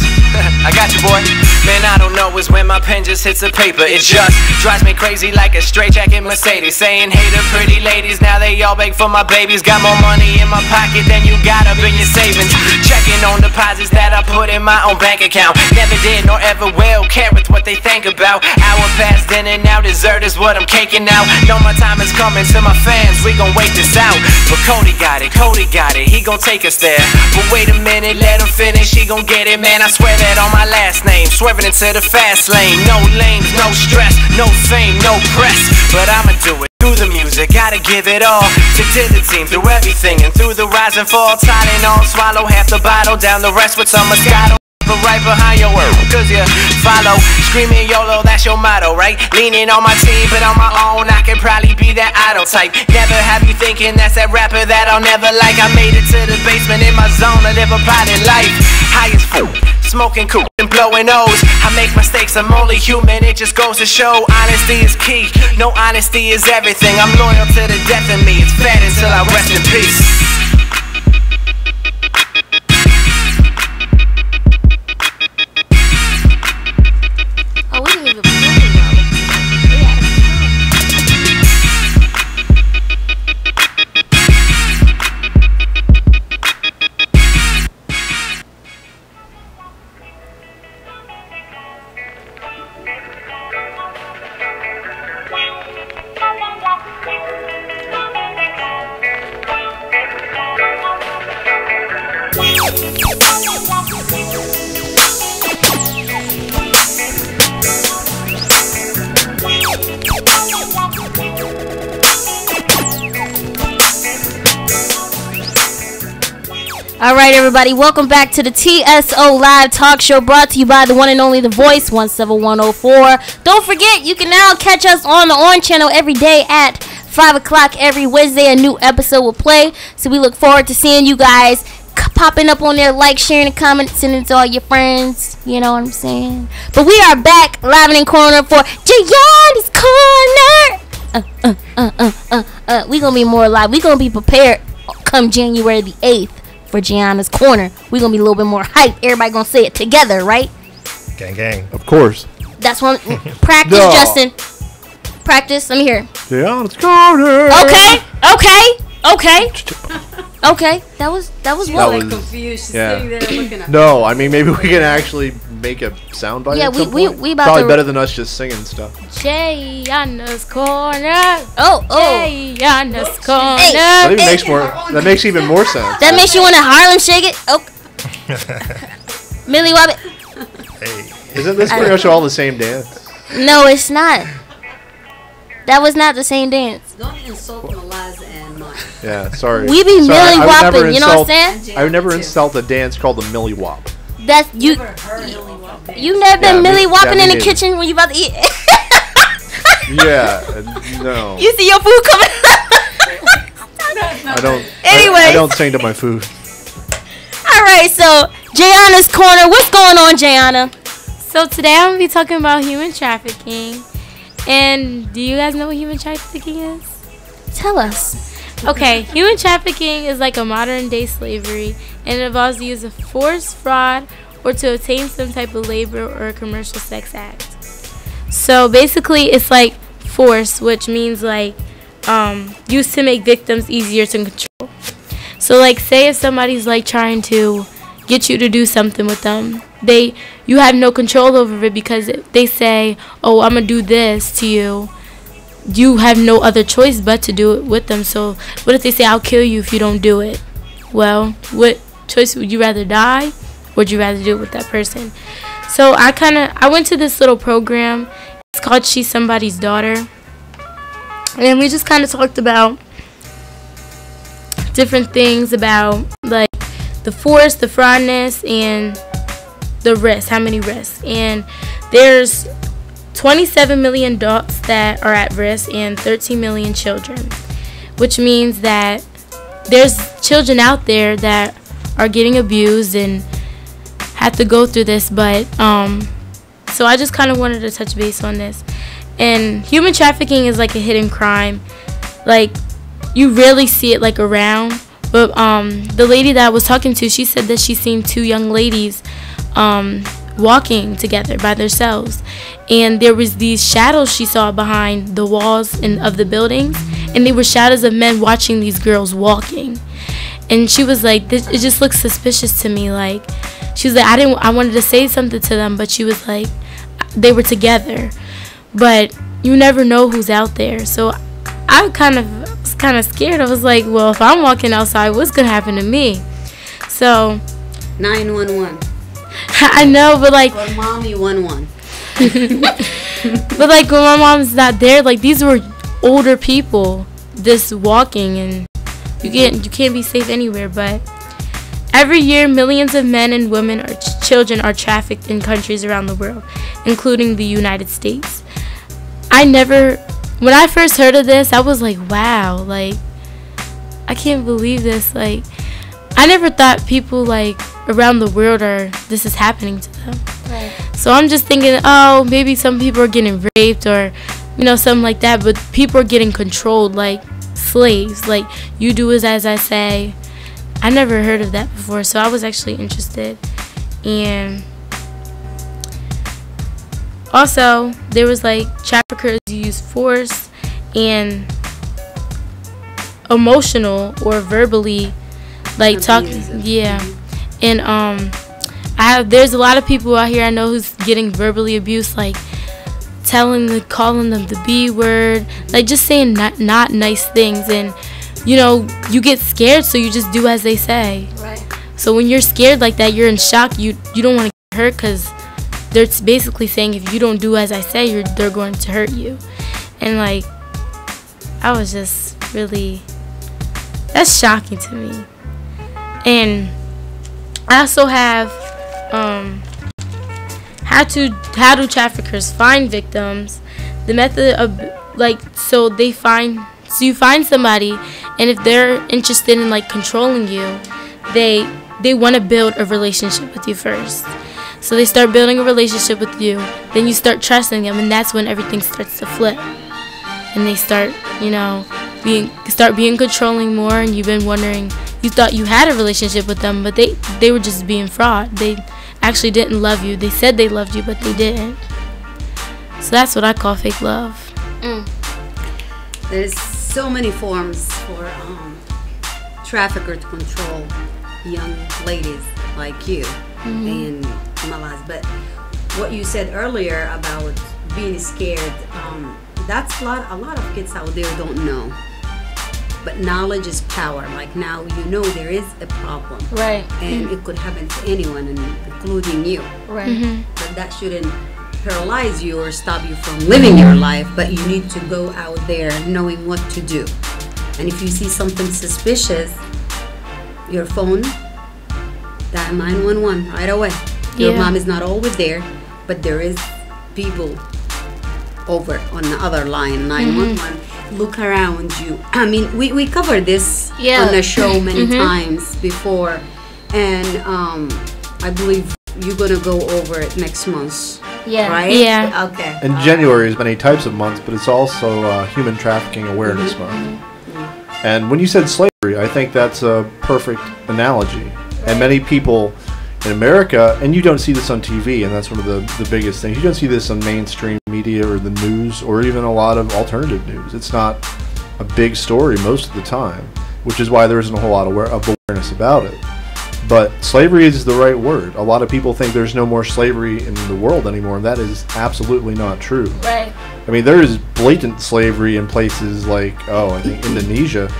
I got you, boy. Man, I don't know, it's when my pen just hits the paper. It just drives me crazy like a straight jacket Mercedes. Saying, hey, the pretty ladies, now they all beg for my babies. Got more money in my pocket than you got up in your savings. Checking on deposits that I put in my own bank account. Never did nor ever will care with what they think about. Hour past in and out, dessert is what I'm caking out. Know my time is coming to my fans, we gon' wait this out. But Cody got it, he gon' take us there. But wait a minute, let him finish, he gon' get it, man. I swear that on my last name, swerving into the fast lane. No lanes, no stress, no fame, no press, but I'ma do it through the music. Gotta give it all to the team, through everything and through the rise and fall. Tylenol, swallow half the bottle, down the rest with some Moscato. sniper right behind your word. Cause you follow, screaming YOLO, that's your motto, right? Leaning on my team, but on my own, I could probably be that idol type. Never have you thinking that's that rapper that I'll never like. I made it to the basement in my zone, I live a plotted life. High as food, smoking cool and blowing O's. I make mistakes, I'm only human, it just goes to show honesty is key. No, honesty is everything. I'm loyal to the death of me. It's fat until I rest in peace. Oh, we didn't even play it. All right, everybody, welcome back to the TSO Live Talk Show, brought to you by the one and only The Voice, 17104. Don't forget, you can now catch us on the Orange Channel every day at 5 o'clock every Wednesday. A new episode will play, so we look forward to seeing you guys popping up on there, like, sharing, and commenting, sending it to all your friends. You know what I'm saying? But we are back live and in corner for Gianni's Corner. We gonna be more live. We gonna be prepared come January the 8th. For Gianna's Corner, we're gonna be a little bit more hype. Everybody gonna say it together, right? Gang, gang. Of course. That's one. Practice, no. Justin. Practice. Let me hear. Gianna's Corner. Okay. That was well. Confused. Yeah. Sitting there looking at No, I mean maybe we can actually make a soundbite. Yeah, at some we point. about Probably to better than us just singing stuff. Gianna's Corner. Oh. Gianna's Corner. Hey, That makes even more sense. That makes you want to Harlem shake it. Oh. Millie Wobbit. Hey. Isn't this pretty much all the same dance? No, it's not. That was not the same dance. Don't insult Eliza and Mike. Yeah, sorry. We be Millie Wopping, you know what I'm saying? I would never insult a dance called the Millie Wop. That's you. You never been Millie Wopping in the neither. kitchen when you about to eat. Yeah, no. You see your food coming. I don't. Anyway, I don't sing to my food. All right, so Gianna's Corner. What's going on, Gianna? So today I'm gonna be talking about human trafficking. And do you guys know what human trafficking is? Tell us. Okay, human trafficking is like a modern day slavery, and it involves the use of force, fraud, or to obtain some type of labor or a commercial sex act. So basically, it's like force, which means like used to make victims easier to control. So like, say if somebody's like trying to get you to do something with them, you have no control over it because they say, oh, I'm gonna do this to you. You have no other choice but to do it with them. So what if they say, I'll kill you if you don't do it? Well, what choice would you rather die, or would you rather do it with that person? So I went to this little program. It's called She's Somebody's Daughter, and we just kind of talked about different things about like the force, the fraudness, and the risk, how many risks. And there's 27 million adults that are at risk and 13 million children, which means that there's children out there that are getting abused and have to go through this. But so I just kind of wanted to touch base on this. And human trafficking is like a hidden crime. Like, you rarely see it like around. But the lady that I was talking to, she said that she's seen two young ladies walking together by themselves, and there was these shadows she saw behind the walls of the buildings, and they were shadows of men watching these girls walking. And she was like, it just looks suspicious to me. Like, she was like, I wanted to say something to them, but she was like, they were together, but you never know who's out there. So I was kind of scared. I was like, well, if I'm walking outside, what's gonna happen to me? So 911. I know, but like, or mommy 11. But like, when my mom's not there, like, these were older people just walking, and you can't be safe anywhere. But Every year, millions of men and women or children are trafficked in countries around the world, including the United States. When I first heard of this, I was like, wow, like, I can't believe this. Like, I never thought people, like, around the world this is happening to them. Right. So I'm just thinking, oh, maybe some people are getting raped or, you know, something like that. But people are getting controlled like slaves. Like, you do as I say. I never heard of that before, so I was actually interested. And also, there was like traffickers use force and emotional or verbally, like talking. Yeah, and there's a lot of people out here I know who's getting verbally abused, like calling them the B word, like just saying not nice things. And you know, you get scared, so you just do as they say. Right. So when you're scared like that, you're in shock. You don't want to get hurt because they're basically saying if you don't do as I say, they're going to hurt you. And like, I was just really, that's shocking to me. And I also have how do traffickers find victims? The method of you find somebody, and if they're interested in like controlling you, they want to build a relationship with you first. So they start building a relationship with you, then you start trusting them, and that's when everything starts to flip. And they start, you know, being controlling more, and you've been wondering, you thought you had a relationship with them, but they were just being fraud. They actually didn't love you. They said they loved you, but they didn't. So that's what I call fake love. There's so many forms for trafficker to control young ladies like you and Malaz. But what you said earlier about being scared, that's a lot of kids out there don't know. But knowledge is power. Like now you know there is a problem. Right. And it could happen to anyone, including you. Right. But that shouldn't paralyze you or stop you from living your life. But you need to go out there knowing what to do. And if you see something suspicious, your phone, dial 911 right away. Your mom is not always there, but there is people over on the other line, 911. Look around you. I mean, we covered this on the show many times before, and I believe you're gonna go over it next month. Yeah. Right? Yeah. Okay. And January is many types of months, but it's also Human Trafficking Awareness Month. And when you said slavery, I think that's a perfect analogy. And many people in America, and you don't see this on TV, and that's one of the biggest things. You don't see this on mainstream media or the news or even a lot of alternative news. It's not a big story most of the time, which is why there isn't a whole lot of awareness about it. But slavery is the right word. A lot of people think there's no more slavery in the world anymore, and that is absolutely not true. Right. I mean, there is blatant slavery in places like, I think Indonesia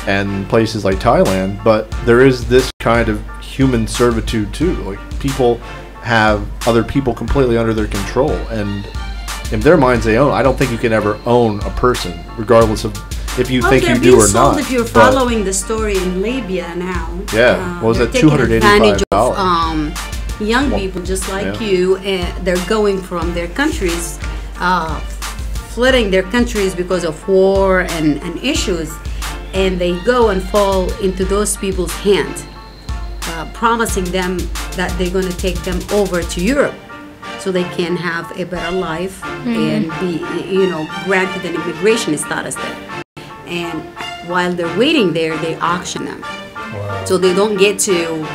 and places like Thailand, but there is this kind of human servitude too. Like, people have other people completely under their control, and in their minds they own. I don't think you can ever own a person, regardless of if you think you do or not. If you're following the story in Libya now, what was that? $285. Young people just like you, and they're going from their countries, fleeing their countries because of war and issues, and they go and fall into those people's hands, promising them that they're going to take them over to Europe so they can have a better life and be, granted an immigration status there. And while they're waiting there, they auction them. Wow. So they don't get to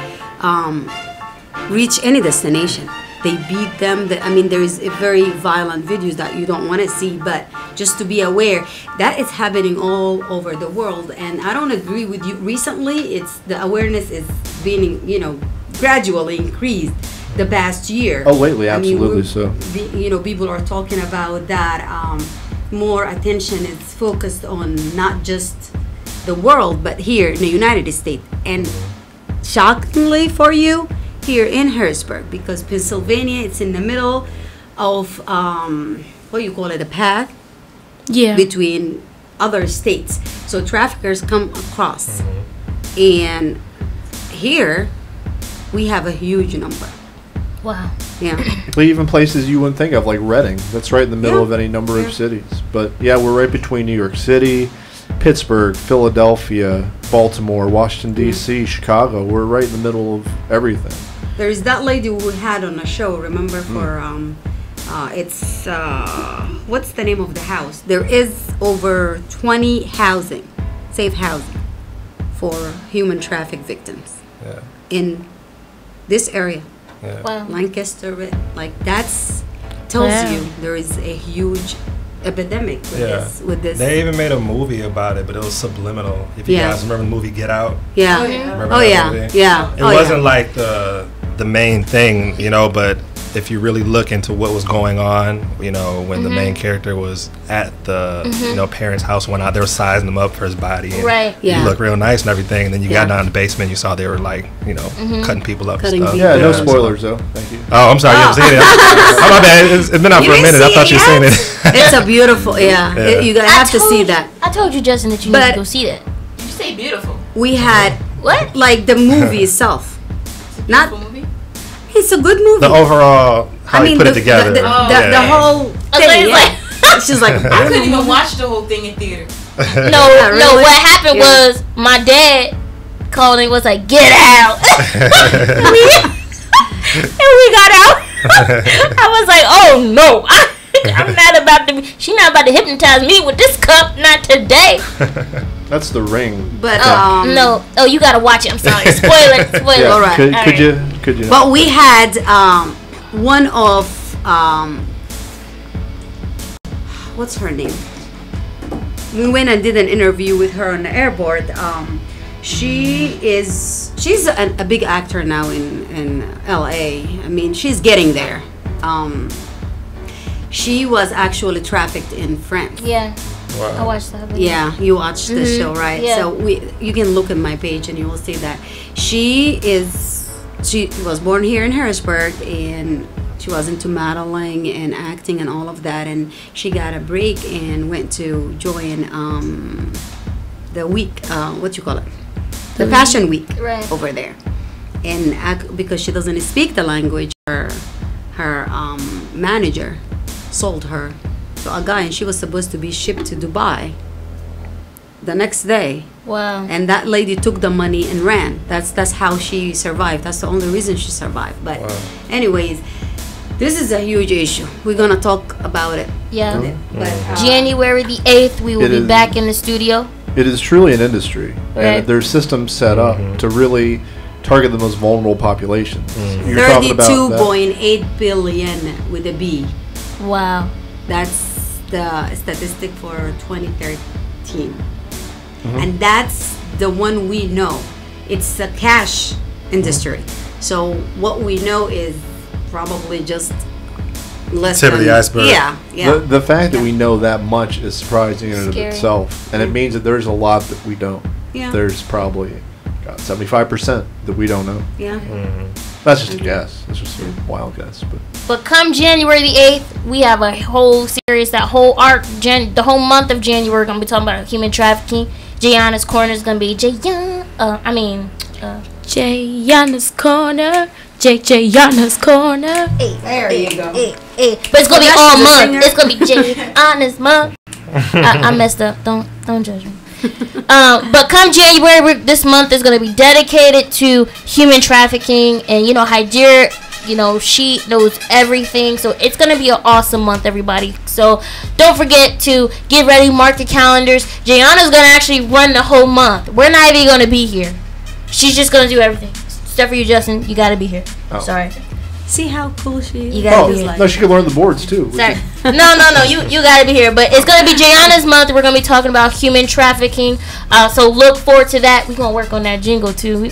reach any destination. They beat them. There's a very violent videos that you don't want to see, but just to be aware, that is happening all over the world. And I don't agree with you. Recently, the awareness is being, gradually increased the past year. Oh, lately, absolutely so. People are talking about that. More attention is focused on not just the world, but here in the United States. And shockingly for you, here in Harrisburg, because Pennsylvania, it's in the middle of a path between other states. So traffickers come across, and here, we have a huge number. Wow. Yeah. Even places you wouldn't think of, like Reading. That's right in the middle Yeah. of any number of cities. But yeah, we're right between New York City, Pittsburgh, Philadelphia, Baltimore, Washington, D.C., Chicago. We're right in the middle of everything. There's that lady we had on a show, remember, for, it's, what's the name of the house? There is over 20 safe housing for human traffic victims in this area. Yeah. Wow. Lancaster, like that's tells Wow. you there is a huge epidemic with this. They even made a movie about it, but it was subliminal. If you guys remember the movie Get Out. Yeah. Remember Oh that yeah. movie? Yeah. It wasn't like the main thing, you know, but if you really look into what was going on, you know, when the main character was at the you know, parents' house one night, they were sizing him up for his body. And Right. Yeah. he looked real nice and everything. And then you got down in the basement, you saw they were like, you know, cutting people up Cutting and stuff. people Yeah, no so- spoilers though. Thank you. Oh, I'm sorry, you haven't seen it. Oh, my bad. It's been out You for a ain't minute. I seen thought it you seen yet? it. It's a beautiful, you gotta have to see that. I told you, Justin, that you need But- to go see that. You say beautiful. We had What? like the movie itself. Not. Beautiful movie. It's a good movie. The overall, how he put it together. The Yeah. whole I thing. was Yeah. She's like, I couldn't even watch the whole thing in theater. No, really? no. What happened Yeah. was my dad called and was like, "Get out!" and we got out. I was like, "Oh no, I'm not about to. She not about to hypnotize me with this cup. Not today." That's The Ring. but No. Oh, you gotta watch it. I'm sorry. Spoiler. Spoiler. Yeah. All right. Could, All could right. you? Could you? But we had one of what's her name? We went and did an interview with her on the airport. She's a big actor now in LA. I mean, she's getting there. She was actually trafficked in France. Yeah. Wow. I watched that. Video. Yeah, you watched the show, right? Yeah. So you can look at my page and you will see that she was born here in Harrisburg, and she was into modeling and acting and all of that, and she got a break and went to join the week, what you call it, the fashion week Right. over there, and because she doesn't speak the language, her manager sold her to a guy, and she was supposed to be shipped to Dubai the next day. Wow. And that lady took the money and ran. That's how she survived. That's the only reason she survived. But anyways, this is a huge issue. We're gonna talk about it. Yeah. But January the 8th, we will It be is- back in the studio. It is truly an industry, Right. and there's systems set up to really target the most vulnerable populations. You're talking about that. 32.8 billion with a B. Wow. That's the statistic for 2013. And that's the one we know. It's a cash industry. So what we know is probably just less Tip of than the iceberg. Yeah, yeah. The fact that we know that much is surprising in and of Scary. itself, and it means that there's a lot that we don't. Yeah. There's probably 75% that we don't know. Yeah. That's just a guess. That's just a wild guess, But come January the 8th, we have a whole series, that whole arc, the whole month of January, we're going to be talking about human trafficking. Jayana's Corner is going to be Jayana's Corner. Jayana's Corner. There you go. But it's going to be all month. It's going to be Jayana's month. I messed up. Don't judge me. But come January, this month is going to be dedicated to human trafficking. And, you know, Hydira, you know, she knows everything. So it's going to be an awesome month, everybody. So don't forget to get ready, mark your calendars. Jayana's going to actually run the whole month. We're not even going to be here. She's just going to do everything. Except for you, Justin. You got to be here. Oh. Sorry. See how cool she is? You gotta Oh, be here. no, she can learn the boards too. Sorry. No. You gotta be here. But it's gonna be Jayana's month. We're gonna be talking about human trafficking. So look forward to that. We're gonna work on that jingle too.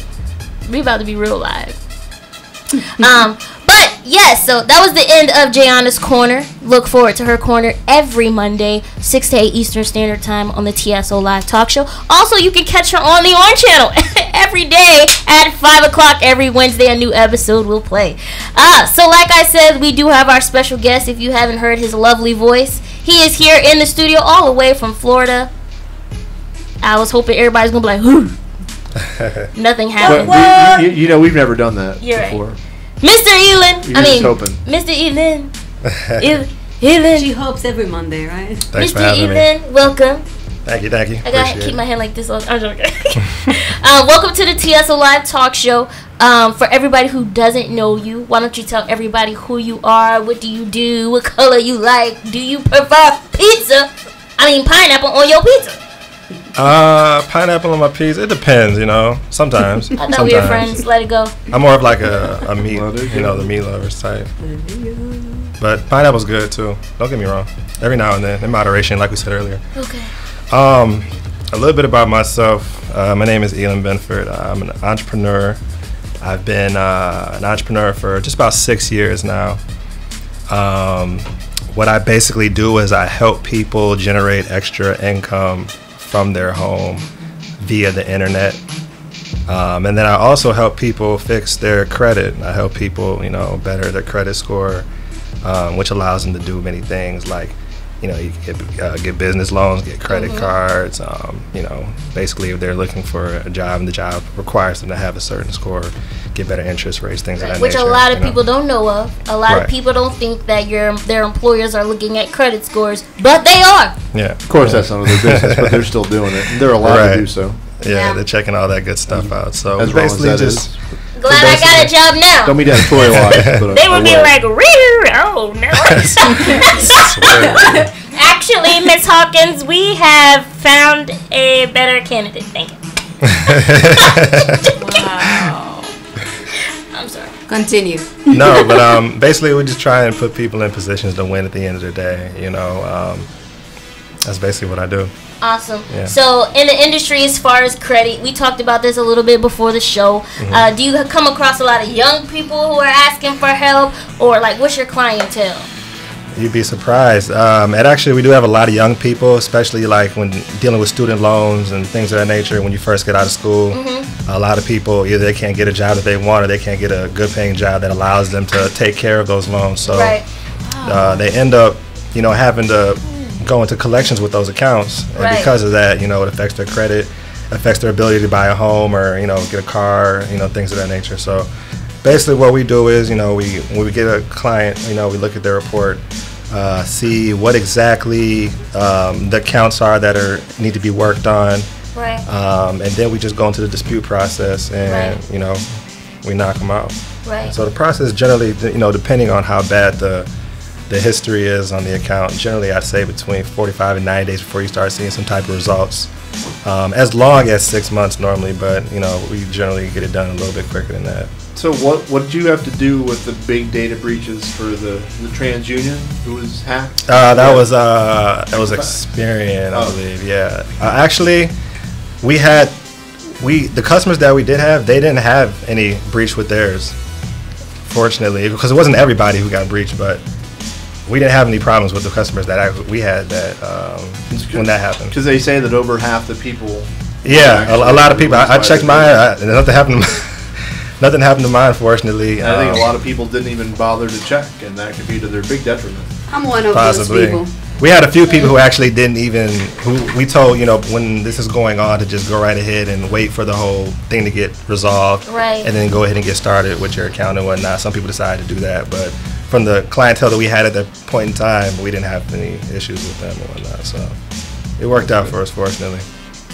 We about to be real live. But yes, so that was the end of Jayana's Corner. Look forward to her corner every Monday, 6 to 8 Eastern Standard Time on the TSO Live Talk Show. Also, you can catch her on the Orange Channel every day at 5 o'clock every Wednesday. A new episode will play. So like I said, we do have our special guest. If you haven't heard his lovely voice, he is here in the studio all the way from Florida. I was hoping everybody's going to be like, who? Nothing happened. But you know, we've never done that before. Right. Mr. Elin. Mr. Elin. Elin. She hopes every Monday, right? Thanks Mr. Elin, welcome. Thank you. I gotta keep my hand like this. I'm joking. Welcome to the TSO Live Talk Show. For everybody who doesn't know you, why don't you tell everybody who you are? What do you do? What color you like? Do you prefer pineapple on your pizza? Pineapple on my pizza. It depends, you know. Sometimes. I thought we were friends. Let it go. I'm more of like a meat, you know, the meat lovers type. But pineapple's good too. Don't get me wrong. Every now and then, in moderation, like we said earlier. Okay. A little bit about myself. My name is Elin Benford. I'm an entrepreneur. I've been an entrepreneur for just about 6 years now. What I basically do is I help people generate extra income from their home via the internet. And then I also help people fix their credit. I help people, you know, better their credit score, which allows them to do many things like, you know, you get business loans, get credit cards, you know, basically if they're looking for a job and the job requires them to have a certain score, get better interest rates, things of that Which nature. a lot of people don't know of. A lot of people don't think that their employers are looking at credit scores, but they are. Yeah. Of course, that's none of their business, but they're still doing it. And they're allowed to do so. Yeah, they're checking all that good stuff out. So as basically as that is. Glad I got a job now. Don't mean that editorialize, but they would be like, oh no. Actually, Miss Hawkins, we have found a better candidate. Thank you. Wow. I'm sorry. Continue. No, but basically we just try and put people in positions to win at the end of the day. You know, that's basically what I do. Awesome. Yeah. So in the industry, as far as credit, we talked about this a little bit before the show. Do you come across a lot of young people who are asking for help, or like what's your clientele? You'd be surprised. And actually, we do have a lot of young people, especially like when dealing with student loans and things of that nature. When you first get out of school, a lot of people either they can't get a job that they want, or they can't get a good-paying job that allows them to take care of those loans. So they end up, you know, having to go into collections with those accounts, and because of that, you know, it affects their credit, affects their ability to buy a home or, you know, get a car, you know, things of that nature. So basically what we do is, you know, when we get a client, you know, we look at their report, see what exactly the accounts are that need to be worked on, and then we just go into the dispute process and, you know, we knock them out. So the process generally, you know, depending on how bad the history is on the account, generally I'd say between 45 and 90 days before you start seeing some type of results. As long as 6 months normally, but you know, we generally get it done a little bit quicker than that. So what did you have to do with the big data breaches for the TransUnion who was hacked? That was Experian, I believe. Yeah, actually, the customers that we did have, they didn't have any breach with theirs, fortunately, because it wasn't everybody who got breached, but we didn't have any problems with the customers that we had that when that happened. Because they say that over half the people. Yeah, a lot of people. I checked mine. Nothing happened. Nothing happened to mine, fortunately. I think a lot of people didn't even bother to check, and that could be to their big detriment. I'm one of those people. We had a few people who actually didn't even, who we told, you know, when this is going on to just go right ahead and wait for the whole thing to get resolved. And then go ahead and get started with your account and whatnot. Some people decided to do that, but from the clientele that we had at that point in time, we didn't have any issues with them or whatnot. So it worked out for us, fortunately.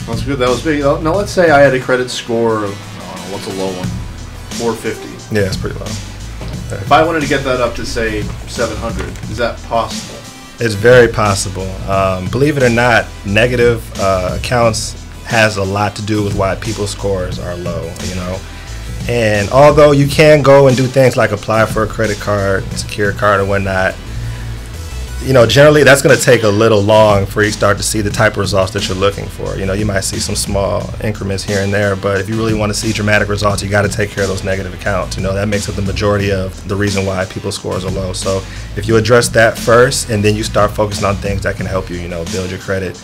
That's good. That was big. Now let's say I had a credit score of, what's a low one? 450. Yeah, it's pretty low. If I wanted to get that up to, say, 700, is that possible? It's very possible. Believe it or not, negative accounts has a lot to do with why people's scores are low, you know. And although you can go and do things like apply for a credit card, secure card or whatnot, you know, generally that's going to take a little long for you to start to see the type of results that you're looking for. You know, you might see some small increments here and there, but if you really want to see dramatic results, you got to take care of those negative accounts. You know, that makes up the majority of the reason why people's scores are low. So if you address that first and then you start focusing on things that can help you, you know, build your credit,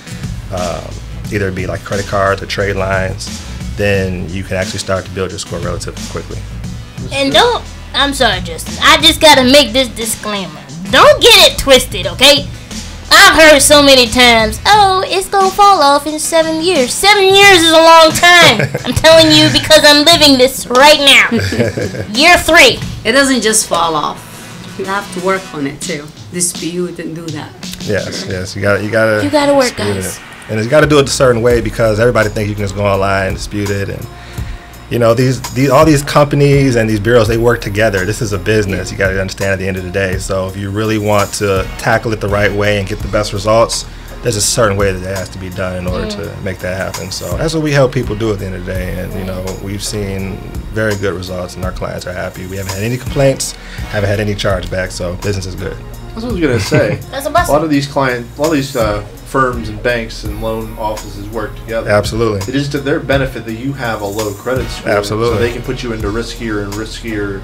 either it be like credit cards or trade lines, then you can actually start to build your score relatively quickly. And I'm sorry, Justin, I just got to make this disclaimer. Don't get it twisted, okay? I've heard so many times, oh, it's going to fall off in 7 years. 7 years is a long time. I'm telling you because I'm living this right now. Year 3. It doesn't just fall off. You have to work on it too. Dispute and do that. Yes. You gotta work, guys. It. And you got to do it a certain way because everybody thinks you can just go online and dispute it. And you know, all these companies and these bureaus, they work together. This is a business. You got to understand at the end of the day. So if you really want to tackle it the right way and get the best results, there's a certain way that it has to be done in order to make that happen. So that's what we help people do at the end of the day. And you know, we've seen very good results, and our clients are happy. We haven't had any complaints, haven't had any chargebacks, so business is good. That's what I was gonna say. That's a blessing. A lot of these firms and banks and loan offices work together. Absolutely. It is to their benefit that you have a low credit score. Absolutely. So they can put you into riskier and riskier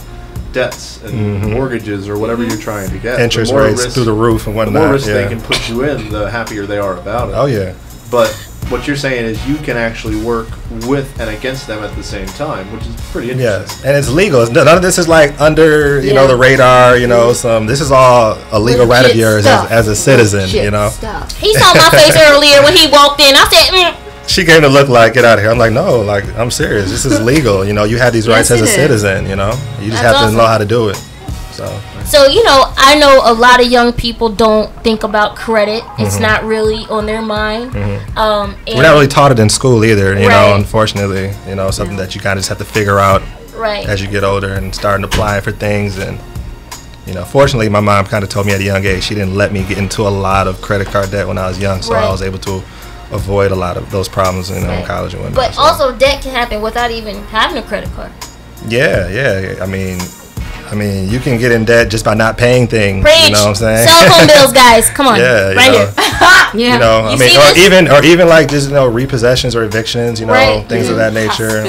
debts and mortgages or whatever you're trying to get. Interest rates through the roof and whatnot. The more risk they can put you in, the happier they are about it. Oh, yeah. But what you're saying is you can actually work with and against them at the same time, which is pretty interesting. Yes, and it's legal. None of this is like under, you know, the radar, you know, this is all a legal right of yours as a citizen, you know. He saw my face earlier when he walked in. I said, She gave him a look like, get out of here. I'm like, no, like, I'm serious. This is legal. You know, you have these rights as a citizen, you know. You just have to know how to do it. So, you know, I know a lot of young people don't think about credit. It's not really on their mind. We're not really taught it in school either, you know, unfortunately. You know, something that you kind of just have to figure out as you get older and starting to apply for things. And, you know, fortunately, my mom kind of told me at a young age, she didn't let me get into a lot of credit card debt when I was young. So I was able to avoid a lot of those problems, you know, in college and whatnot. But also, debt can happen without even having a credit card. Yeah. I mean, you can get in debt just by not paying things. Preach. You know what I'm saying? Cell phone bills, guys. Come on. Yeah, right here. You know, I mean, or even like just, you know, repossessions or evictions, you know, things of that nature.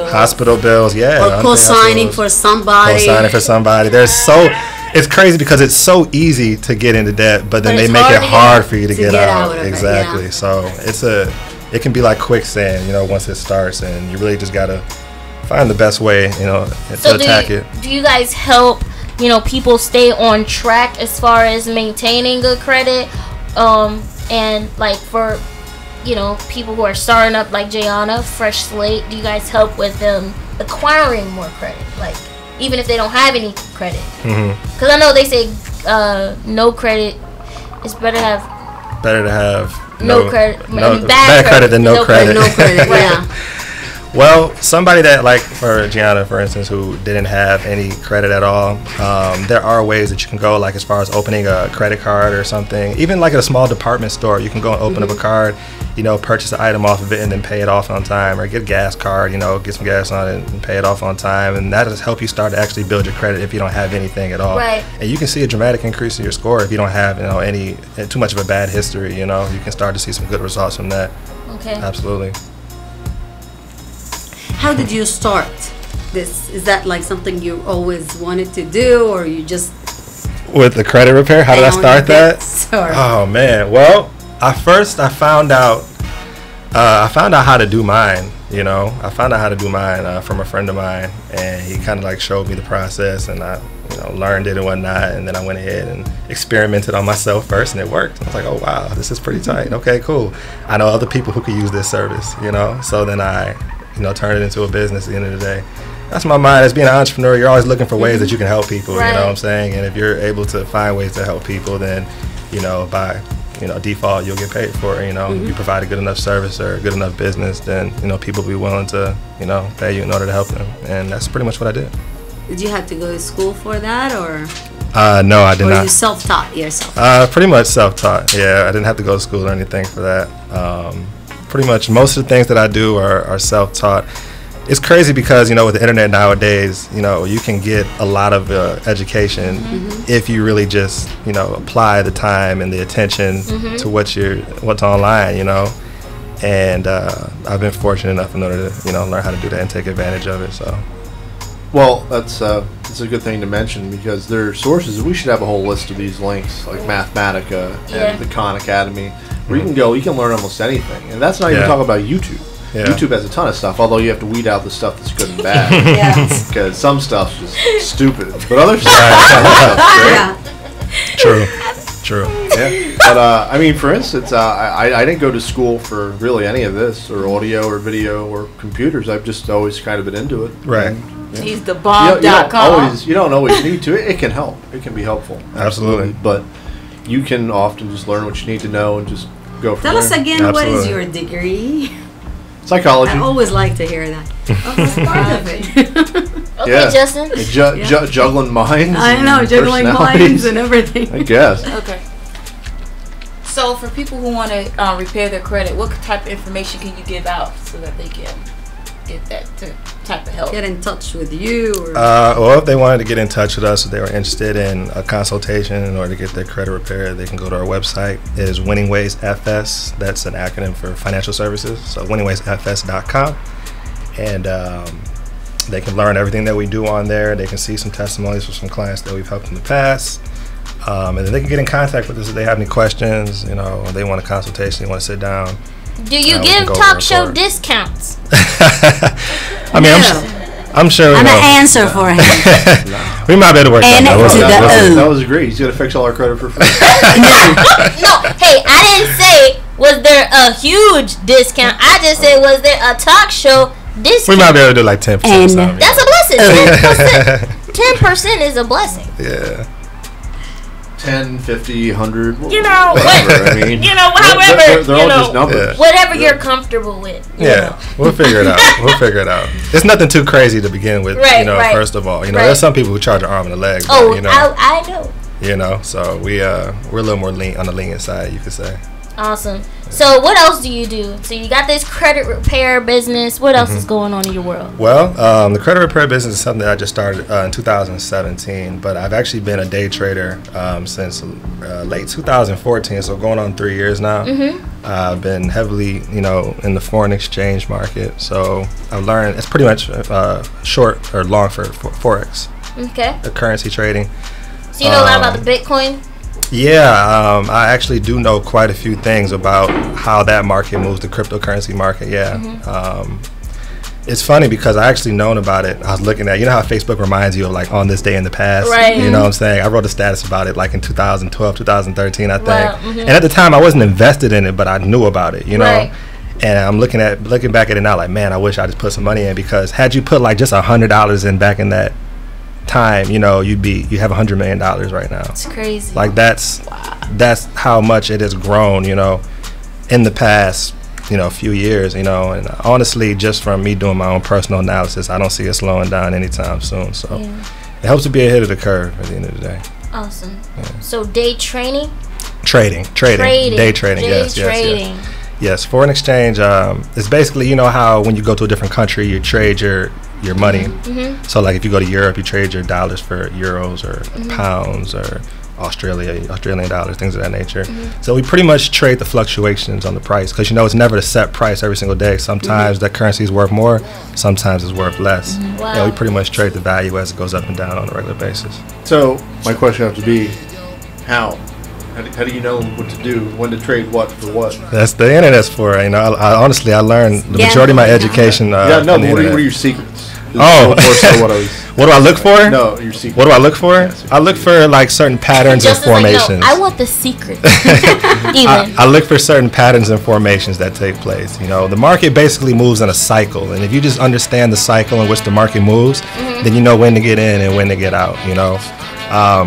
Hospital bills, yeah. Or co-signing for somebody. It's crazy because it's so easy to get into debt, but then they make it hard for you to get out. Exactly. So it can be like quicksand, you know, once it starts, and you really just gotta find the best way, you know, to attack it. Do you guys help, you know, people stay on track as far as maintaining good credit? And like for, you know, people who are starting up like Jayana, fresh slate, do you guys help with them acquiring more credit? Like, even if they don't have any credit? Because I know they say no credit is better to have no credit. Bad credit than no credit. No credit, yeah. Well, somebody that, like for Gianna, for instance, who didn't have any credit at all, there are ways that you can go, like as far as opening a credit card or something. Even like at a small department store, you can go and open up a card, you know, purchase an item off of it and then pay it off on time, or get a gas card, you know, get some gas on it and pay it off on time. And that does help you start to actually build your credit if you don't have anything at all. Right. And you can see a dramatic increase in your score if you don't have, you know, too much of a bad history, you know. You can start to see some good results from that. Okay. Absolutely. How did you start this? Is that like something you always wanted to do, or you just with the credit repair? How did I start that? Oh man, well, I found out how to do mine. You know, I found out how to do mine from a friend of mine, and he kind of like showed me the process, and I, you know, learned it and whatnot, and then I went ahead and experimented on myself first, and it worked. I was like, oh wow, this is pretty tight. Okay, cool. I know other people who could use this service, you know. So then I, you know, turn it into a business at the end of the day. That's my mind. As being an entrepreneur, you're always looking for ways that you can help people, you know what I'm saying? And if you're able to find ways to help people, then, you know, by, you know, default, you'll get paid for it, you know. If you provide a good enough service or a good enough business, then, you know, people will be willing to, you know, pay you in order to help them. And that's pretty much what I did. Did you have to go to school for that, or? No, I did not. Or you self-taught yourself? Pretty much self-taught, yeah. I didn't have to go to school or anything for that. Pretty much most of the things that I do are self-taught. It's crazy because, you know, with the internet nowadays, you know, you can get a lot of education if you really just, you know, apply the time and the attention to what's online, you know. And I've been fortunate enough in order to, you know, learn how to do that and take advantage of it. So, well, that's a good thing to mention, because there are sources. We should have a whole list of these links, like Mathematica and the Khan Academy, where you can learn almost anything. And that's not even talking about YouTube. YouTube has a ton of stuff, although you have to weed out the stuff that's good and bad. Because some stuff's just stupid, but other stuff's great. True. Yeah. But I mean, for instance, I didn't go to school for really any of this, or audio, or video, or computers. I've just always kind of been into it. Right. And, He's the bomb.com. You don't always need to. It can help. It can be helpful. Absolutely. But you can often just learn what you need to know and just go from Tell there. us again, what is your degree? Psychology. I always like to hear that. Oh, that's part of it. Okay, Justin. Juggling minds. I know, juggling minds and everything. I guess. Okay. So for people who want to repair their credit, what type of information can you give out so that they can get that type of help? Get in touch with you. Or Well, if they wanted to get in touch with us, if they were interested in a consultation in order to get their credit repaired, they can go to our website. It is Winning Ways FS. That's an acronym for financial services. So winningwaysfs.com. And they can learn everything that we do on there. They can see some testimonies from some clients that we've helped in the past. And then they can get in contact with us if they have any questions, you know, or they want a consultation, they want to sit down. Do you give talk show discounts? I mean, I'm sure. I'm an answer for him. We might be able to work that. That was great. He's going to fix all our credit for free. No, hey, I didn't say was there a huge discount. I just said was there a talk show discount. We might be able to do like 10%. And that's a blessing. 10% is a blessing. Yeah. 10, 50, 100. You know, whatever. I mean, however, they're all just numbers. Whatever you're comfortable with. Yeah, we'll figure it out. It's nothing too crazy to begin with. Right, first of all, there's some people who charge an arm and a leg. Oh, but, I know. So we're a little more on the lenient side, you could say. Awesome. So what else do you do? So you got this credit repair business. What else is going on in your world? Well, the credit repair business is something that I just started in 2017, but I've actually been a day trader since late 2014, so going on 3 years now. I've been heavily, in the foreign exchange market, so I've learned it's pretty much short or long for Forex. Okay. The currency trading. So you know a lot about the Bitcoin? Yeah, I actually do know quite a few things about how that market moves, the cryptocurrency market. Yeah. It's funny because I actually known about it. I was looking at, how Facebook reminds you of like on this day in the past. Right. You know what I'm saying? I wrote a status about it like in 2012, 2013, I think. Wow. And at the time I wasn't invested in it, but I knew about it, Right. And I'm looking back at it now like, man, I wish I just put some money in, because had you put like just $100 in back in that time, you have $100 million right now. It's crazy. Like that's how much it has grown, in the past, few years, and honestly, just from me doing my own personal analysis, I don't see it slowing down anytime soon. So it helps to be ahead of the curve at the end of the day. Awesome. Yeah. So day trading. Day trading. Yes. Foreign exchange is basically, how when you go to a different country, you trade your money. So like if you go to Europe, you trade your dollars for euros or pounds or Australian dollars, things of that nature. So we pretty much trade the fluctuations on the price, because it's never the set price every single day. Sometimes that currency is worth more, sometimes it's worth less. Wow. Yeah, we pretty much trade the value as it goes up and down on a regular basis. So my question has to be, how do you know what to do, when to trade what for what? That's the internet's for. I honestly learned the majority of my education. What are your secrets? What do I look for? No, your secret. What do I look for? I look for like certain patterns and formations. Like, no, I want the secret. I look for certain patterns and formations that take place. The market basically moves in a cycle, and if you just understand the cycle in which the market moves, then you know when to get in and when to get out.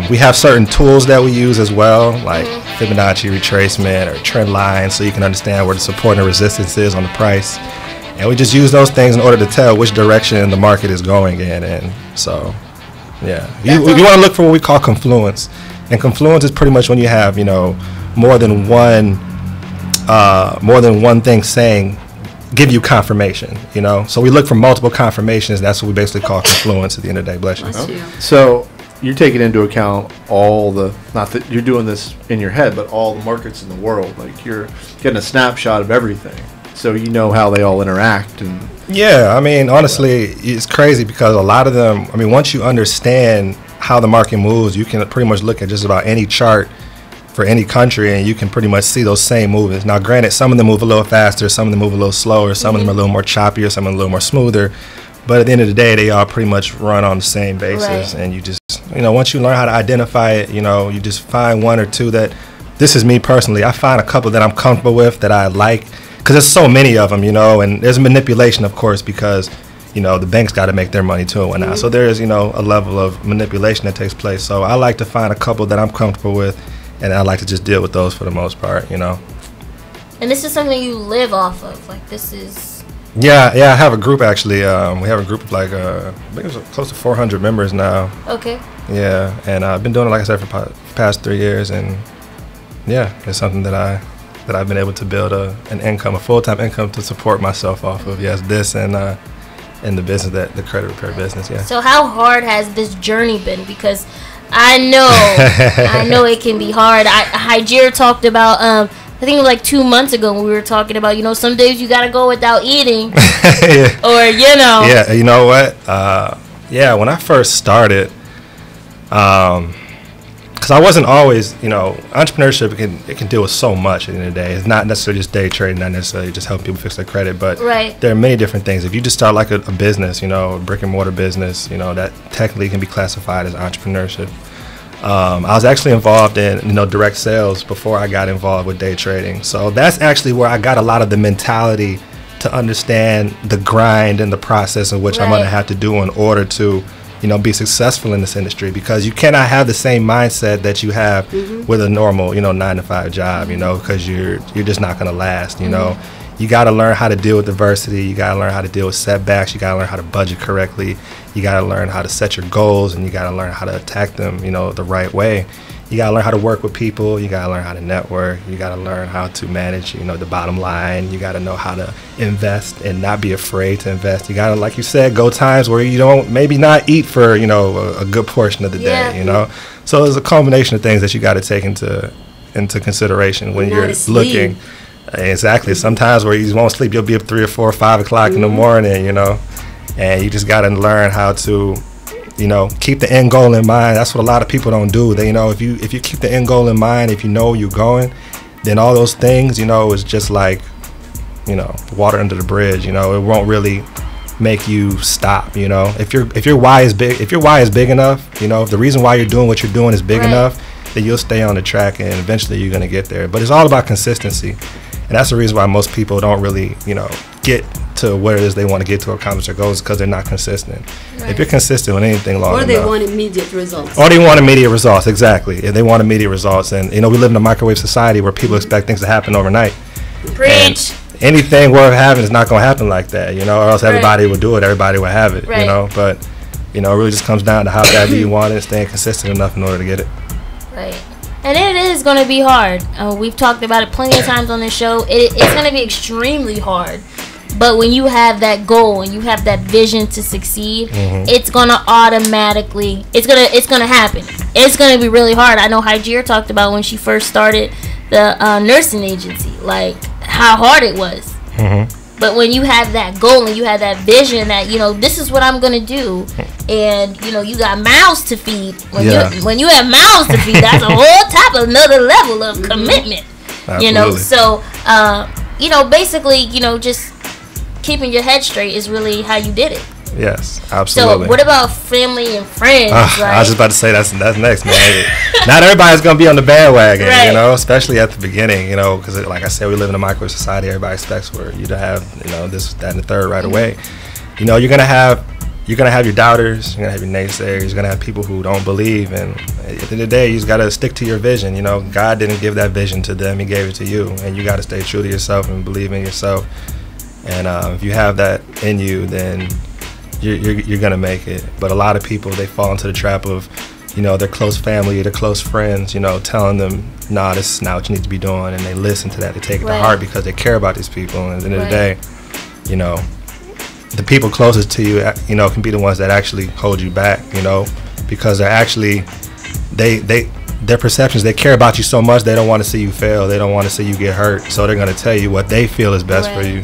We have certain tools that we use as well, like Fibonacci retracement or trend lines, so you can understand where the support and resistance is on the price. And we just use those things in order to tell which direction the market is going in. And so, yeah. You want to look for what we call confluence. And confluence is pretty much when you have, more than one thing saying, give you confirmation, So we look for multiple confirmations. That's what we basically call confluence at the end of the day. Bless you. So you're taking into account all not that you're doing this in your head, but all the markets in the world. Like you're getting a snapshot of everything. So you know how they all interact. And yeah, honestly, it's crazy because a lot of them, once you understand how the market moves, you can pretty much look at just about any chart for any country and you can pretty much see those same movements. Now, granted, some of them move a little faster, some of them move a little slower, some of them are a little more choppier, some of them a little more smoother. But at the end of the day, they all pretty much run on the same basis. Right. And you just, once you learn how to identify it, you just find one or two that this is me personally. I find a couple that I'm comfortable with that I like, because there's so many of them, you know, and there's manipulation, of course, because, you know, the banks got to make their money too and whatnot. So there is, you know, a level of manipulation that takes place. So I like to find a couple that I'm comfortable with, and I like to just deal with those for the most part, you know. And this is something you live off of. Like, this is... Yeah, I have a group, actually. We have a group of, like, I think it's close to 400 members now. Okay. Yeah, and I've been doing it, like I said, for the past 3 years, and yeah, it's something that I've been able to build an income, a full-time income to support myself off of. Yes, this and the business, the credit repair business. Yeah. So how hard has this journey been? Because I know it can be hard. Hajir talked about I think it was like 2 months ago when we were talking about, you know, some days you gotta go without eating, yeah. Or you know. Yeah, you know what? Yeah, when I first started. Because I wasn't always, you know, entrepreneurship can deal with so much at the end of the day. It's not necessarily just day trading, not necessarily just helping people fix their credit, but there are many different things. If you just start like a business, you know, a brick and mortar business, you know, that technically can be classified as entrepreneurship. I was actually involved in, you know, direct sales before I got involved with day trading. So that's actually where I got a lot of the mentality to understand the grind and the process in which I'm going to have to do in order to, you know, be successful in this industry, because you cannot have the same mindset that you have with a normal, you know, 9-to-5 job, you know, because you're just not going to last, you know. You got to learn how to deal with adversity. You got to learn how to deal with setbacks. You got to learn how to budget correctly. You got to learn how to set your goals, and you got to learn how to attack them, you know, the right way. You got to learn how to work with people. You got to learn how to network. You got to learn how to manage, you know, the bottom line. You got to know how to invest and not be afraid to invest. You got to, like you said, go times where you don't, maybe not eat for, you know, a good portion of the day, you know. So there's a combination of things that you got to take into consideration when you're looking. Exactly. Sometimes where you won't sleep, you'll be up 3 or 4 or 5 o'clock in the morning, you know, and you just got to learn how to, you know, keep the end goal in mind. That's what a lot of people don't do. They, you know, if you keep the end goal in mind, if you know where you're going, then all those things, you know, is just like, you know, water under the bridge. You know, it won't really make you stop. You know, if your why is big enough, you know, if the reason why you're doing what you're doing is big enough, then you'll stay on the track, and eventually you're gonna get there. But it's all about consistency, and that's the reason why most people don't really, you know, get to where it is they want to get to accomplish their goals, because they're not consistent. If you're consistent with anything long enough, or they want immediate results. Or they want immediate results, exactly. If they want immediate results, and you know, we live in a microwave society where people expect things to happen overnight. Preach. And anything worth having is not going to happen like that, you know, or else everybody would do it, everybody would have it, you know. But you know, it really just comes down to how badly you want it and staying consistent enough in order to get it. Right. And it is going to be hard. We've talked about it plenty of times on this show. It's going to be extremely hard. But when you have that goal and you have that vision to succeed, it's gonna automatically, it's gonna happen. It's gonna be really hard. I know Hajir talked about when she first started the nursing agency, like how hard it was. But when you have that goal and you have that vision that, you know, this is what I'm gonna do, and you know, you got mouths to feed. When you have mouths to feed, that's a whole type, another level of commitment. Absolutely. You know, so you know, basically, you know, just keeping your head straight is really how you did it. Yes, absolutely. So what about family and friends? I was just about to say that's next, man. Not everybody's gonna be on the bandwagon, you know, especially at the beginning, you know, because like I said, we live in a microwave society. Everybody expects for you to have, you know, this, that, and the third right away. You know, you're gonna have your doubters, you're gonna have your naysayers, you're gonna have people who don't believe, and at the end of the day, you just gotta stick to your vision. You know, God didn't give that vision to them; He gave it to you, and you gotta stay true to yourself and believe in yourself. And if you have that in you, then you're gonna make it. But a lot of people, they fall into the trap of, you know, their close family, their close friends, you know, telling them, nah, this is not what you need to be doing, and they listen to that, they take it to heart because they care about these people. And at the end of the day, you know, the people closest to you, you know, can be the ones that actually hold you back, you know, because they're actually, their perceptions, they care about you so much, they don't want to see you fail, they don't want to see you get hurt, so they're gonna tell you what they feel is best for you,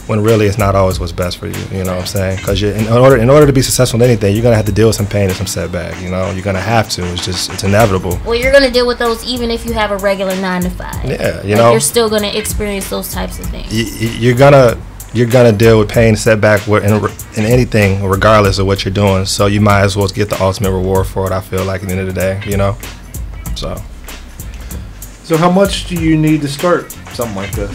when really it's not always what's best for you. You know what I'm saying? Because in order to be successful in anything, you're gonna have to deal with some pain and some setback. You know, you're gonna have to. It's inevitable. Well, you're gonna deal with those even if you have a regular 9 to 5. Yeah, you know, you're still gonna experience those types of things. You're gonna deal with pain and setback in anything, regardless of what you're doing. So you might as well get the ultimate reward for it. I feel like at the end of the day, you know. So how much do you need to start something like this?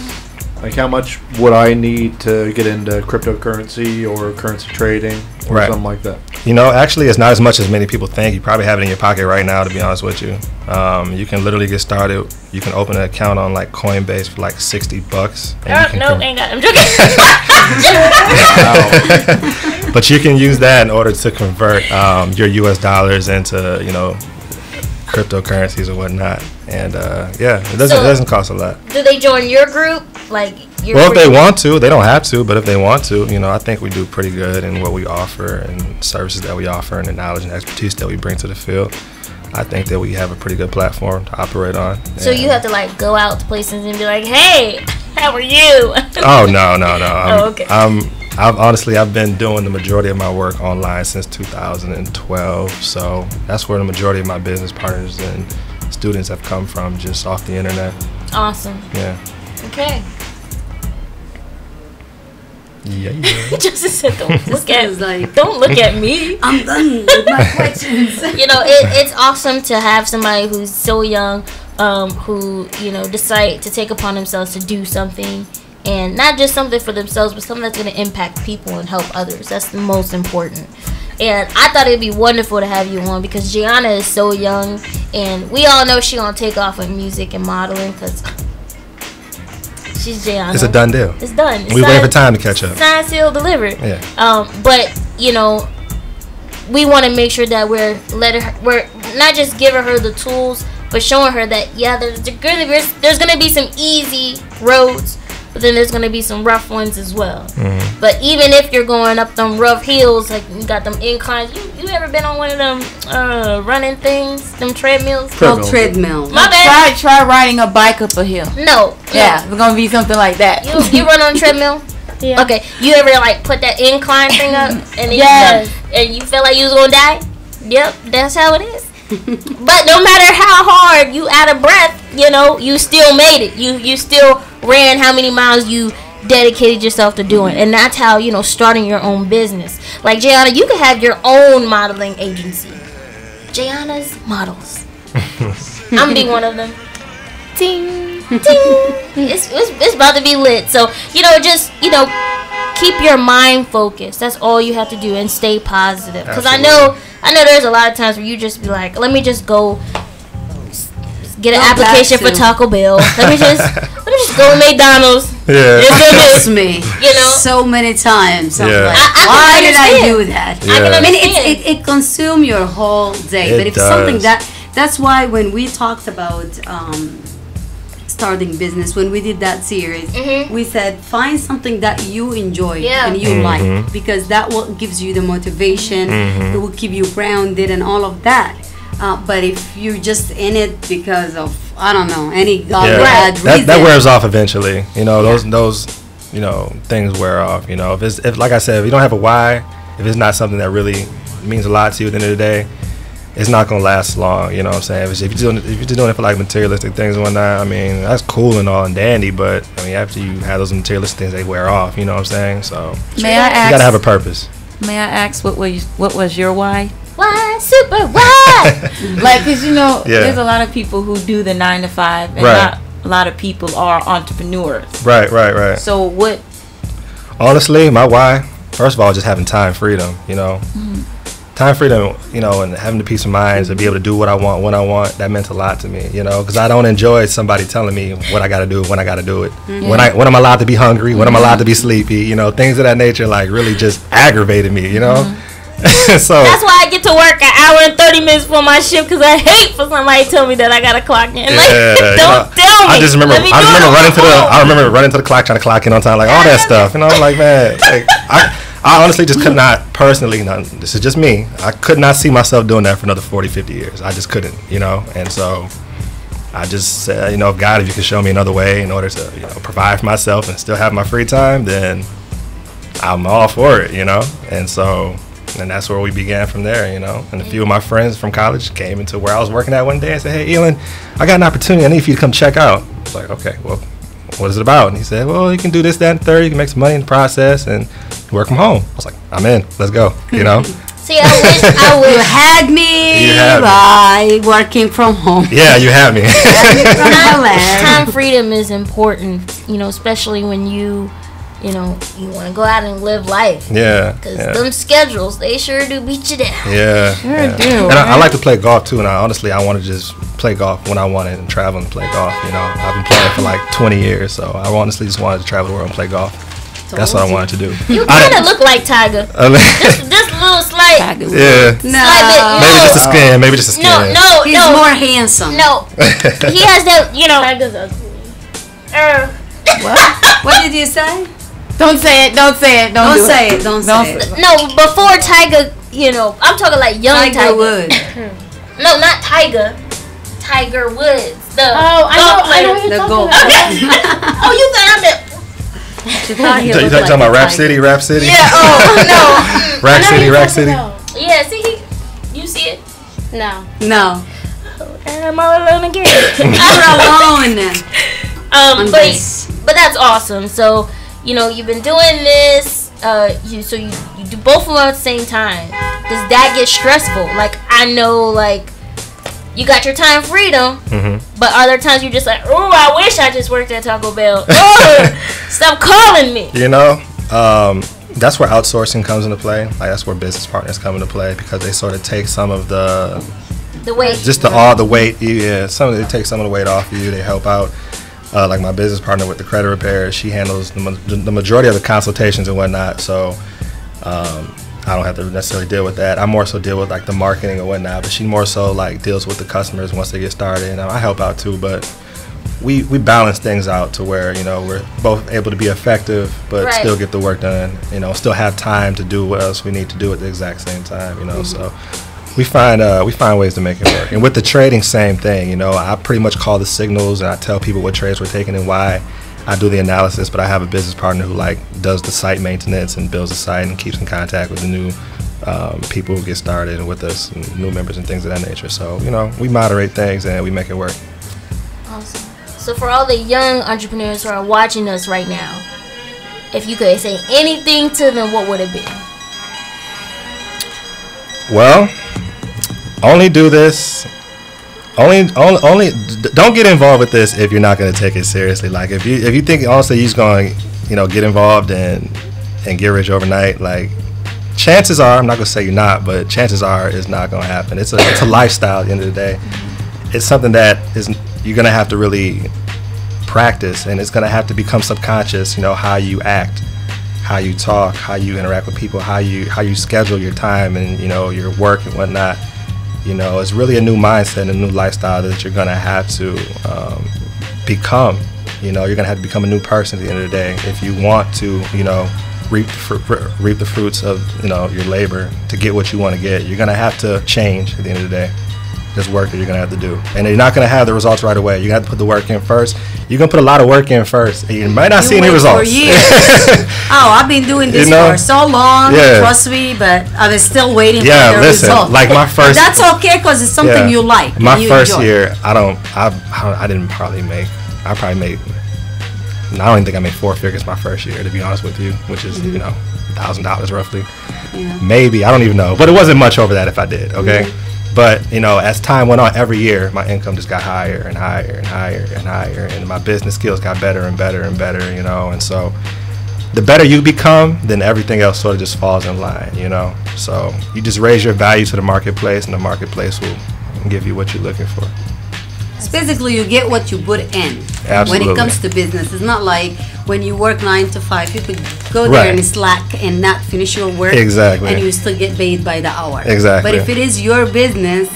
Like how much would I need to get into cryptocurrency or currency trading or something like that? You know, actually, it's not as much as many people think. You probably have it in your pocket right now, to be honest with you. You can literally get started. You can open an account on like Coinbase for like $60. No, ain't got. I'm joking. But you can use that in order to convert your U.S. dollars into, you know, cryptocurrencies or whatnot. And yeah, it doesn't cost a lot. Do they join your group? Like, well, if they want to, they don't have to. But if they want to, you know, I think we do pretty good in what we offer and services that we offer and the knowledge and expertise that we bring to the field. I think that we have a pretty good platform to operate on. So you have to like go out to places and be like, "Hey, how are you?" Oh no. Okay. I've been doing the majority of my work online since 2012. So that's where the majority of my business partners and students have come from, just off the internet. Awesome. Yeah. Okay. Yeah. Justin said, "Don't look at me. I'm done with my questions." You know, it's awesome to have somebody who's so young, who, you know, decide to take upon themselves to do something, and not just something for themselves, but something that's going to impact people and help others. That's the most important. And I thought it'd be wonderful to have you on because Gianna is so young, and we all know she gonna take off with music and modeling because she's Gianna. It's a done deal. It's done. We wait for time to catch up. Signed, sealed, delivered. Yeah. But you know, we want to make sure that we're not just giving her the tools, but showing her that there's gonna be some easy roads, but then there's gonna be some rough ones as well. Mm-hmm. But even if you're going up them rough hills, like you got them inclines, you ever been on one of them running things, them treadmills? Treadmill. My bad. Try riding a bike up a hill. No. Yeah, it's gonna be something like that. You run on a treadmill? Yeah. Okay. You ever like put that incline thing up and and you feel like you was gonna die? Yep, that's how it is. But no matter how hard you out of breath, you know, you still made it. You still ran how many miles you dedicated yourself to doing. And that's how, you know, starting your own business. Like Gianna, you could have your own modeling agency. Gianna's Models. I'm gonna be one of them. Ting, ting. It's about to be lit. So, you know, just, you know, keep your mind focused. That's all you have to do, and stay positive. Because I know there's a lot of times where you just be like, let me just go get an application for Taco Bell. Let me just go to McDonald's. Yeah. Trust me. You know, so many times. I'm like, why did I do that? Yeah. I mean, it consumes your whole day. But if something that's why when we talked about starting business, when we did that series, we said find something that you enjoy and you like, because that will gives you the motivation. It will keep you grounded and all of that. But if you're just in it because of, I don't know, any bad reason, that wears off eventually. You know, those you know, things wear off. You know, if like I said, if you don't have a why, if it's not something that really means a lot to you at the end of the day, it's not gonna last long. You know what I'm saying? If you're just doing it for like materialistic things and whatnot, I mean, that's cool and all and dandy, but I mean, after you have those materialistic things, they wear off. You know what I'm saying? So may I ask, you gotta have a purpose. May I ask what was your why? Why super why? Like, cause you know, there's a lot of people who do the 9 to 5, and not a lot of people are entrepreneurs. Right. So what? Honestly, my why, first of all, just having time freedom. You know, time freedom. You know, and having the peace of mind to be able to do what I want when I want. That meant a lot to me. You know, because I don't enjoy somebody telling me what I got to do when I got to do it. When I'm allowed to be hungry, when I'm allowed to be sleepy. You know, things of that nature like really just aggravated me. You know. So that's why I get to work an hour and 30 minutes for my shift, because I hate for somebody to tell me that I gotta clock in. Like, don't tell me. I remember running to the clock, trying to clock in on time, like all that stuff. You know, like, man, like, I honestly just could not personally. This is just me. I could not see myself doing that for another 40, 50 years. I just couldn't. You know, and so I just said, you know, God, if you could show me another way in order to, you know, provide for myself and still have my free time, then I'm all for it. You know, and so. And that's where we began from there, you know. And a few of my friends from college came into where I was working at one day and said, "Hey, Elon, I got an opportunity. I need for you to come check out." I was like, "Okay, well, what is it about?" And he said, "Well, you can do this, that, and third. You can make some money in the process and work from home." I was like, "I'm in. Let's go." You know. See, I wish You had me by working from home. Yeah, you have me. Time freedom is important, you know, especially when you want to go out and live life. Yeah. Because them schedules, they sure do beat you down. Yeah. Sure do. And I like to play golf too. And I want to just play golf when I want it and travel and play golf. You know, I've been playing for like 20 years, so I honestly just wanted to travel the world and play golf. That's what I wanted to do. You kind of look like Tiger. Just little slight. Tiger. Yeah. Maybe just a skin. Maybe just a skin. No. He's more handsome. No. He has that, you know. Tiger's ugly. What did you say? Don't say it. Don't say it. Don't say it. Don't say it. No, before Tiger, you know, I'm talking like young Tiger. Woods. No, not Tiger. Tiger Woods. The I know The gold. Oh, you thought I meant. You talking about Rap City? Rap City? Yeah. Oh no. Rack City. Rack City. Yeah. See, you see it? No. No. I'm all alone again. You're alone. But that's awesome. So, you know, you've been doing this. You do both of them at the same time. Does that get stressful? Like, I know, like, you got your time freedom, but are there times you're just like, oh, I wish I just worked at Taco Bell. Oh, stop calling me. You know, that's where outsourcing comes into play. Like, that's where business partners come into play because they sort of take some of the weight. Just all the weight. Yeah, they take some of the weight off of you. They help out. Like my business partner with the credit repair, she handles the majority of the consultations and whatnot. So I don't have to necessarily deal with that. I more so deal with like the marketing and whatnot. But she more so like deals with the customers once they get started. And I help out too. But we balance things out to where, you know, we're both able to be effective, but still get the work done. You know, still have time to do what else we need to do at the exact same time. You know, so. We find ways to make it work. And with the trading, same thing. You know, I pretty much call the signals and I tell people what trades we're taking and why. I do the analysis, but I have a business partner who like does the site maintenance and builds the site and keeps in contact with the new people who get started and with us, and new members and things of that nature. So, you know, we moderate things and we make it work. Awesome. So for all the young entrepreneurs who are watching us right now, if you could say anything to them, what would it be? Well, only do this. Only don't get involved with this if you're not going to take it seriously. Like if you think honestly you're just going, you know, get involved and get rich overnight, like chances are, I'm not going to say you're not, but chances are it's not going to happen. It's a lifestyle at the end of the day. It's something that you're going to have to really practice, and it's going to have to become subconscious, you know, how you act, how you talk, how you interact with people, how you schedule your time and, you know, your work and whatnot. You know, it's really a new mindset and a new lifestyle that you're going to have to become. You know, you're going to have to become a new person at the end of the day if you want to, you know, reap the fruits of, you know, your labor to get what you want to get. You're going to have to change at the end of the day. There's work that you're going to have to do. And you're not going to have the results right away. You're going to have to put the work in first. You're going to put a lot of work in first. And you might not see any results. For years. Oh, I've been doing this for so long. Trust me, but I was still waiting for the results. Like my first. That's okay because it's something you like. My first year, I don't even think I made 4 figures my first year, to be honest with you, which is, you know, $1,000 roughly. Yeah. Maybe, I don't even know. But it wasn't much over that if I did, okay? Mm-hmm. But, you know, as time went on, every year, my income just got higher and higher and higher and higher, and my business skills got better and better and better, you know. And so the better you become, then everything else sort of just falls in line, you know. So you just raise your value to the marketplace, and the marketplace will give you what you're looking for. Basically, you get what you put in. Absolutely. When it comes to business, it's not like when you work 9 to 5, you could go there and slack and not finish your work. Exactly. And you still get paid by the hour. Exactly. But if it is your business,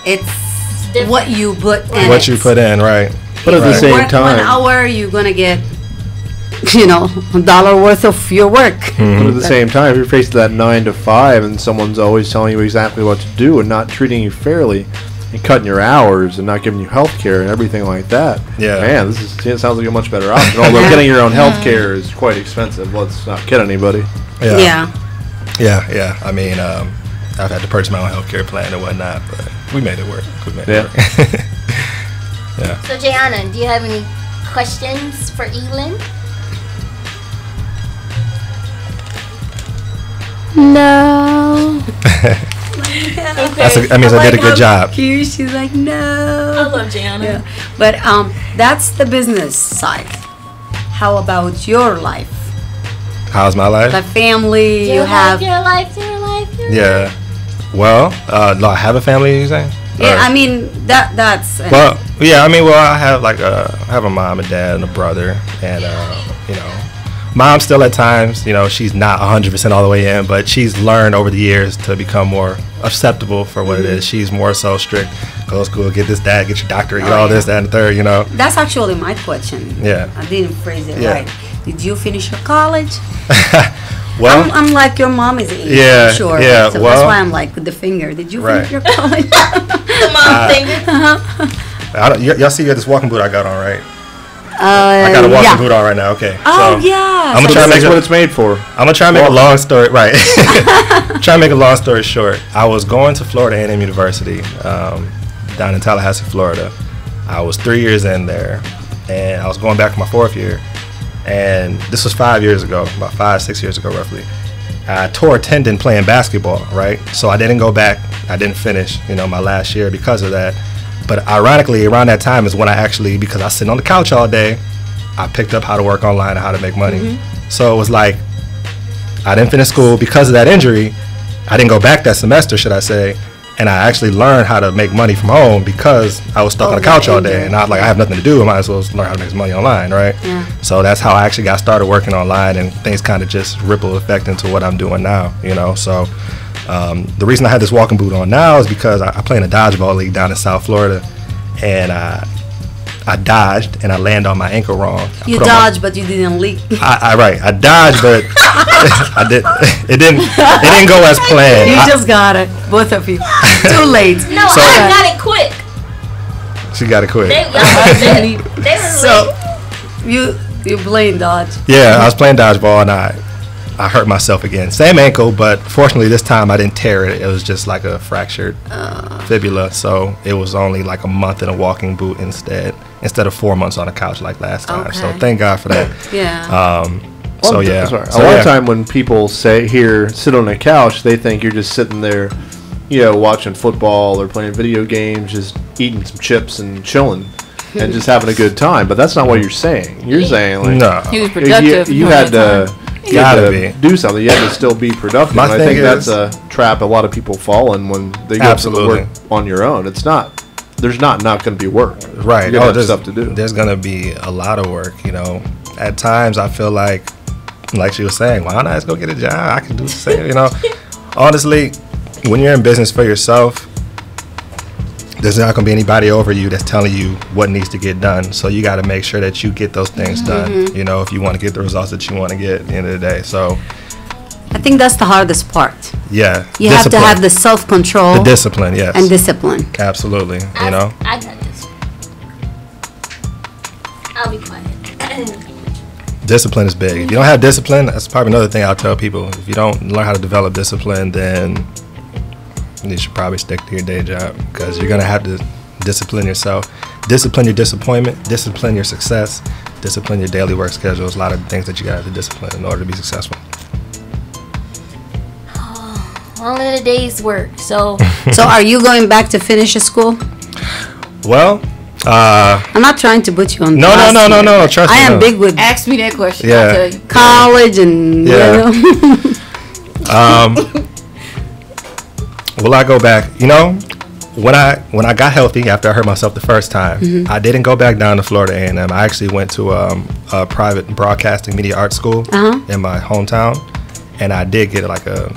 it's what you put in. What you put in, right. But at the same work time, 1 hour, you're going to get, you know, $1 worth of your work. Mm-hmm. But at the same time, if you're faced with that 9 to 5 and someone's always telling you exactly what to do and not treating you fairly, and cutting your hours and not giving you health care and everything like that. Yeah. Man, it sounds like a much better option. Although getting your own health care is quite expensive. Let's not kid anybody. Yeah. I mean, I've had to purchase my own health care plan and whatnot, but we made it work. Yeah. So, Jayana, do you have any questions for Elin? No. That means I did a good job. Cute. She's like, no. I love Gianna. Yeah. But that's the business side. How about your life? How's my life? The family you have. Your life. Yeah. Well, do I have a family? You saying? Yeah, I mean that's. Well, yeah. I mean, I have I have a mom, a dad, and a brother, and you know, mom still at times, you know, she's not 100% all the way in, but she's learned over the years to become more acceptable for what it is. She's more so strict. Go to school, get this, that, get your doctorate, get all this, that, and the third. You know. That's actually my question. Yeah. I didn't phrase it right. Did you finish your college? Well, I'm like your mom is Asian, yeah, I'm sure. Yeah, so well, that's why I'm like with the finger. Did you finish your college? The mom finger. Y'all see this walking boot I got on, right? I got a walking boot on right now. Okay. Oh so yeah. I'm gonna try to make what it's made for. I'm gonna try to make a long story right. Try to make a long story short. I was going to Florida A&M University down in Tallahassee, Florida. I was 3 years in there, and I was going back for my 4th year. And this was 5 years ago, about 5-6 years ago roughly. I tore a tendon playing basketball, right? So I didn't go back. I didn't finish, you know, my last year because of that. But ironically, around that time is when I actually, because I was sitting on the couch all day, I picked up how to work online and how to make money. So it was like, I didn't finish school because of that injury. I didn't go back that semester, should I say. And I actually learned how to make money from home because I was stuck on the couch all day. And I was like, I have nothing to do. I might as well learn how to make some money online, right? Yeah. So that's how I actually got started working online, and things kind of just ripple effect into what I'm doing now, you know? So the reason I have this walking boot on now is because I play in a dodgeball league down in South Florida, and I dodged and I landed on my ankle wrong. You dodged, but you didn't leak. I dodged, but I did. It didn't go as planned. You just got it, both of you. Too late. No, so, I got it quick. She got it quick. They were so you playing dodge. Yeah, I was playing dodgeball and I hurt myself again. Same ankle, but fortunately this time I didn't tear it. It was just like a fractured fibula. So it was only like a month in a walking boot instead of 4 months on a couch like last time. Okay. So thank God for that. Yeah. So yeah. A lot of time when people sit on a couch, they think you're just sitting there, you know, watching football or playing video games, just eating some chips and chilling and just having a good time. But that's not what you're saying. You're saying like, no, he was productive. You had to. You gotta had to do something. You had to still be productive. My and I thing think is, that's a trap a lot of people fall in when they go to work on your own. It's not. There's not going to be work. Right. You're there's stuff to do. There's going to be a lot of work. You know, at times I feel like she was saying, why not just go get a job? I can do the same. You know, honestly, when you're in business for yourself, there's not going to be anybody over you that's telling you what needs to get done. So you got to make sure that you get those things done, you know, if you want to get the results that you want to get at the end of the day. So I think that's the hardest part. Yeah. You have to have the self-control. The discipline, yes. And discipline. Absolutely, you know. I got this. I'll be quiet. Discipline is big. If you don't have discipline, that's probably another thing I'll tell people. If you don't learn how to develop discipline, then you should probably stick to your day job, because you're going to have to discipline yourself, discipline your disappointment, discipline your success, discipline your daily work schedule. There's a lot of things that you got to have to discipline in order to be successful. Only the day's work. So are you going back to finish school? Well, I'm not trying to put you on. No. Trust me. I am big with. Ask me that question. Yeah. I'll tell you. College and will I go back? You know, when I got healthy after I hurt myself the first time, I didn't go back down to Florida A&M. I actually went to a private broadcasting media art school in my hometown, and I did get like a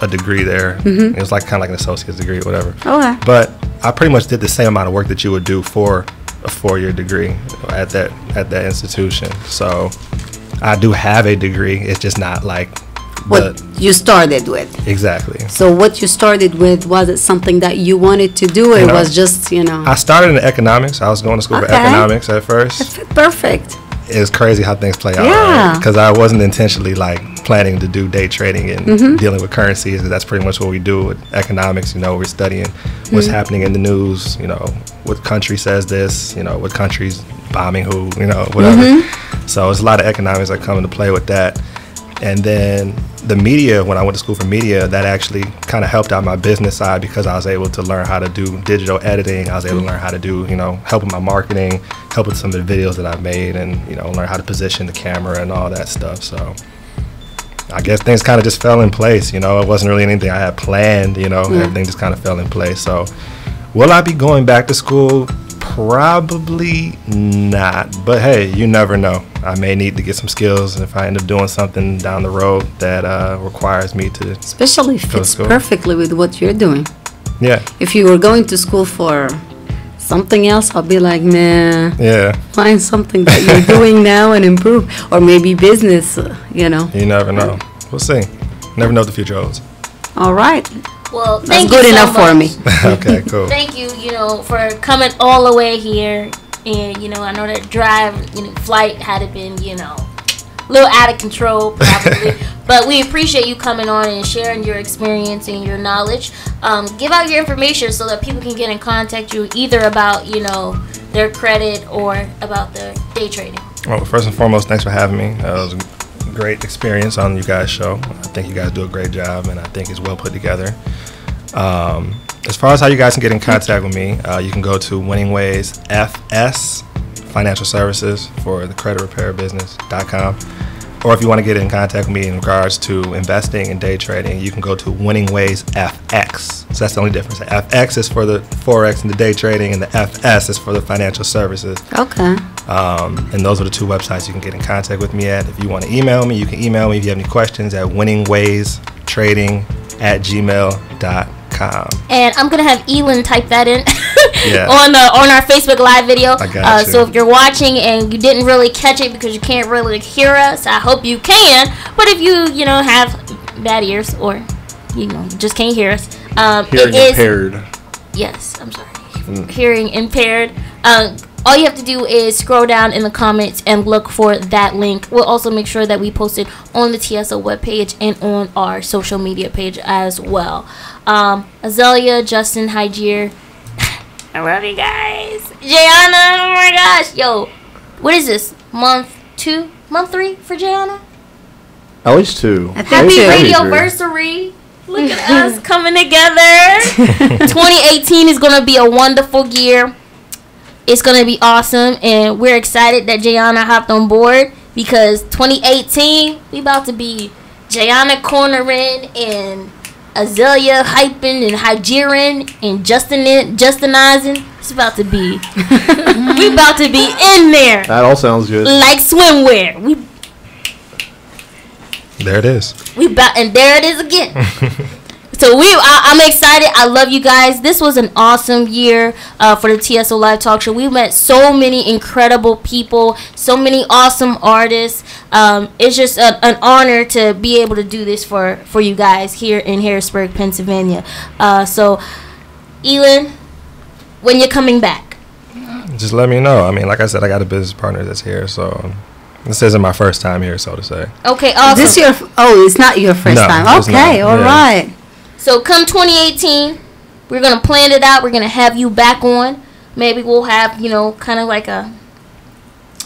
degree there. It was like kind of like an associate's degree or whatever. Okay. But I pretty much did the same amount of work that you would do for a 4-year degree at that institution. So I do have a degree. It's just not like what you started with. Exactly. So what you started with, was it something that you wanted to do, or it was just, I started in economics. I was going to school for economics at first. Perfect. It's crazy how things play out. Yeah. Because I wasn't intentionally like planning to do day trading and dealing with currencies. That's pretty much what we do with economics. You know, we're studying what's happening in the news. You know, what country says this. You know, what country's bombing who. You know, whatever. So it's a lot of economics that come into play with that. And then the media, when I went to school for media, that actually kind of helped out my business side because I was able to learn how to do digital editing. I was able to learn how to do, help with my marketing, help with some of the videos that I've made, and, learn how to position the camera and all that stuff. So I guess things kind of just fell in place. It wasn't really anything I had planned, everything just kind of fell in place. So will I be going back to school? Probably not, but hey, you never know. I may need to get some skills if I end up doing something down the road that requires me to. Especially fits perfectly with what you're doing. Yeah. If you were going to school for something else, I'll be like, man. Yeah. Find something that you're doing now and improve, or maybe business. You never know. We'll see. Never know what the future holds. All right. Well, that's good enough for me. Okay, cool. Thank you, for coming all the way here. And, I know that flight had been, a little out of control probably. But we appreciate you coming on and sharing your experience and your knowledge. Give out your information so that people can get in contact you either about, their credit or about their day trading. Well, first and foremost, thanks for having me. It was a great experience on you guys' show. I think you guys do a great job, and I think it's well put together. As far as how you guys can get in contact with me, you can go to Winning Ways FS Financial Services for the credit repair business.com. Or if you want to get in contact with me in regards to investing and day trading, you can go to Winning Ways FX. So that's the only difference. The FX is for the Forex and the day trading, and the FS is for the financial services. Okay. And those are the two websites you can get in contact with me at. If you want to email me, you can email me if you have any questions at winningwaystrading@gmail.com. And I'm gonna have Elin type that in on our Facebook Live video. I got you. So if you're watching and you didn't really catch it because you can't really hear us, I hope you can. But if you have bad ears or you just can't hear us, hearing impaired. Yes, I'm sorry. Hearing impaired. All you have to do is scroll down in the comments and look for that link. We'll also make sure that we post it on the TSO webpage and on our social media page as well. Azalea, Justin, Hygier, I love you guys. Jayana, oh my gosh. Yo, what is this? Month 2? Month 3 for Jayana? At least 2. Happy radioversary. Look at us coming together. 2018 is going to be a wonderful year. It's going to be awesome, and we're excited that Jayana hopped on board because 2018, we about to be Jayana cornering and Azalea hyping and Hygiering and Justinizing. It's about to be, we about to be in there. That all sounds good. Like swimwear. There it is. And there it is again. So I'm excited. I love you guys. This was an awesome year for the TSO Live Talk Show. We met so many incredible people, so many awesome artists. It's just an honor to be able to do this for you guys here in Harrisburg, Pennsylvania. So, Elin, when you're coming back? Just let me know. I mean, like I said, I got a business partner that's here, so this isn't my first time here, so to say. Okay, awesome. It's not your first time. Okay, all right. So come 2018, we're going to plan it out. We're going to have you back on. Maybe we'll have, kind of like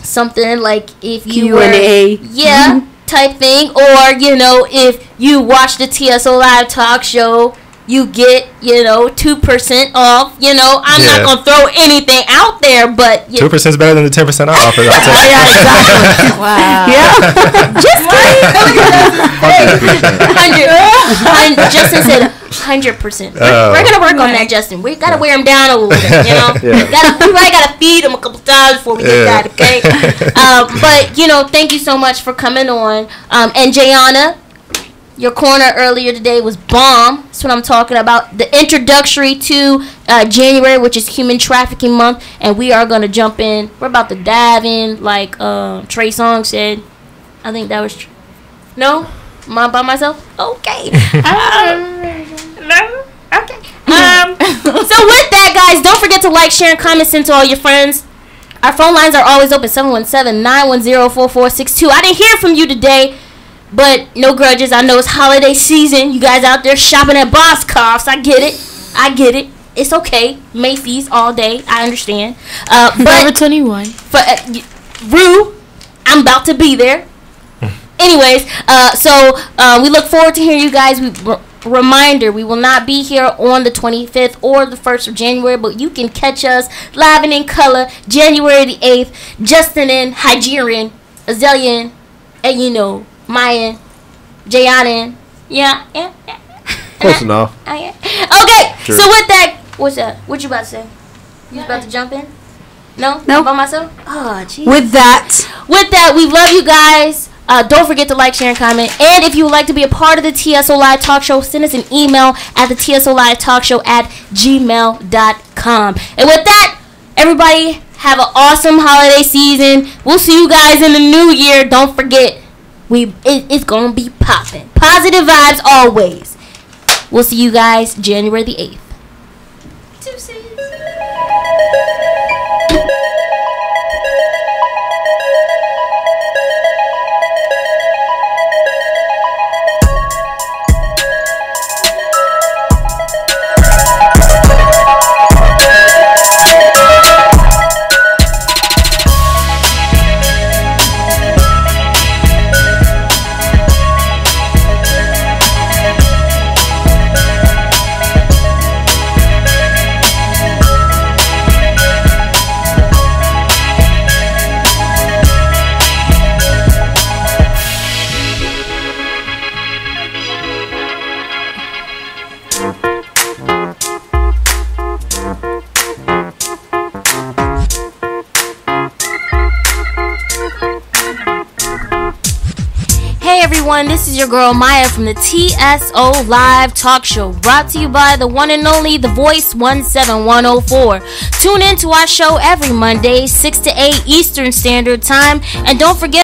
something like if you Q&A. Type thing. Or, if you watch the TSO Live Talk Show, you get, 2% off. I'm not going to throw anything out there, but 2% is better than the 10% off. Yeah, exactly. Wow. Yeah. Just kidding. Justin said 100%. We're going to work on that, Justin. We got to wear him down a little bit, We probably got to feed him a couple times before we get that, okay? But, thank you so much for coming on. And Jayana, your corner earlier today was bomb. That's what I'm talking about. The introductory to January, which is Human Trafficking Month, and we are going to jump in. We're about to dive in, like Trey Songz said. I think that was no? Am I by myself? Okay. No? Okay. So with that, guys, don't forget to like, share, and comment, send to all your friends. Our phone lines are always open, 717-910-4462. I didn't hear from you today. But no grudges. I know it's holiday season. You guys out there shopping at Boscov's. I get it. It's okay. Macy's all day. I understand. Forever 21. Rue, I'm about to be there. anyways, we look forward to hearing you guys. Reminder, we will not be here on the 25th or the 1st of January, but you can catch us live and in color January the 8th. Justin and Hygerian, Azelian, and Mayan, Jayanin. Yeah. Close enough. Okay, Sure. so with that, what's that? What you about to say? You about to jump in? No? No. By myself? Oh, jeez. With that, we love you guys. Don't forget to like, share, and comment. And if you would like to be a part of the TSO Live Talk Show, send us an email at the TSO Live Talk Show at gmail.com. And with that, everybody, have an awesome holiday season. We'll see you guys in the new year. Don't forget, it's going to be popping. Positive vibes always. We'll see you guys January the 8th. Deuces. This is your girl Maya from the TSO Live Talk Show, brought to you by the one and only The Voice 17104. Tune in to our show every Monday, 6 to 8 Eastern Standard Time, and don't forget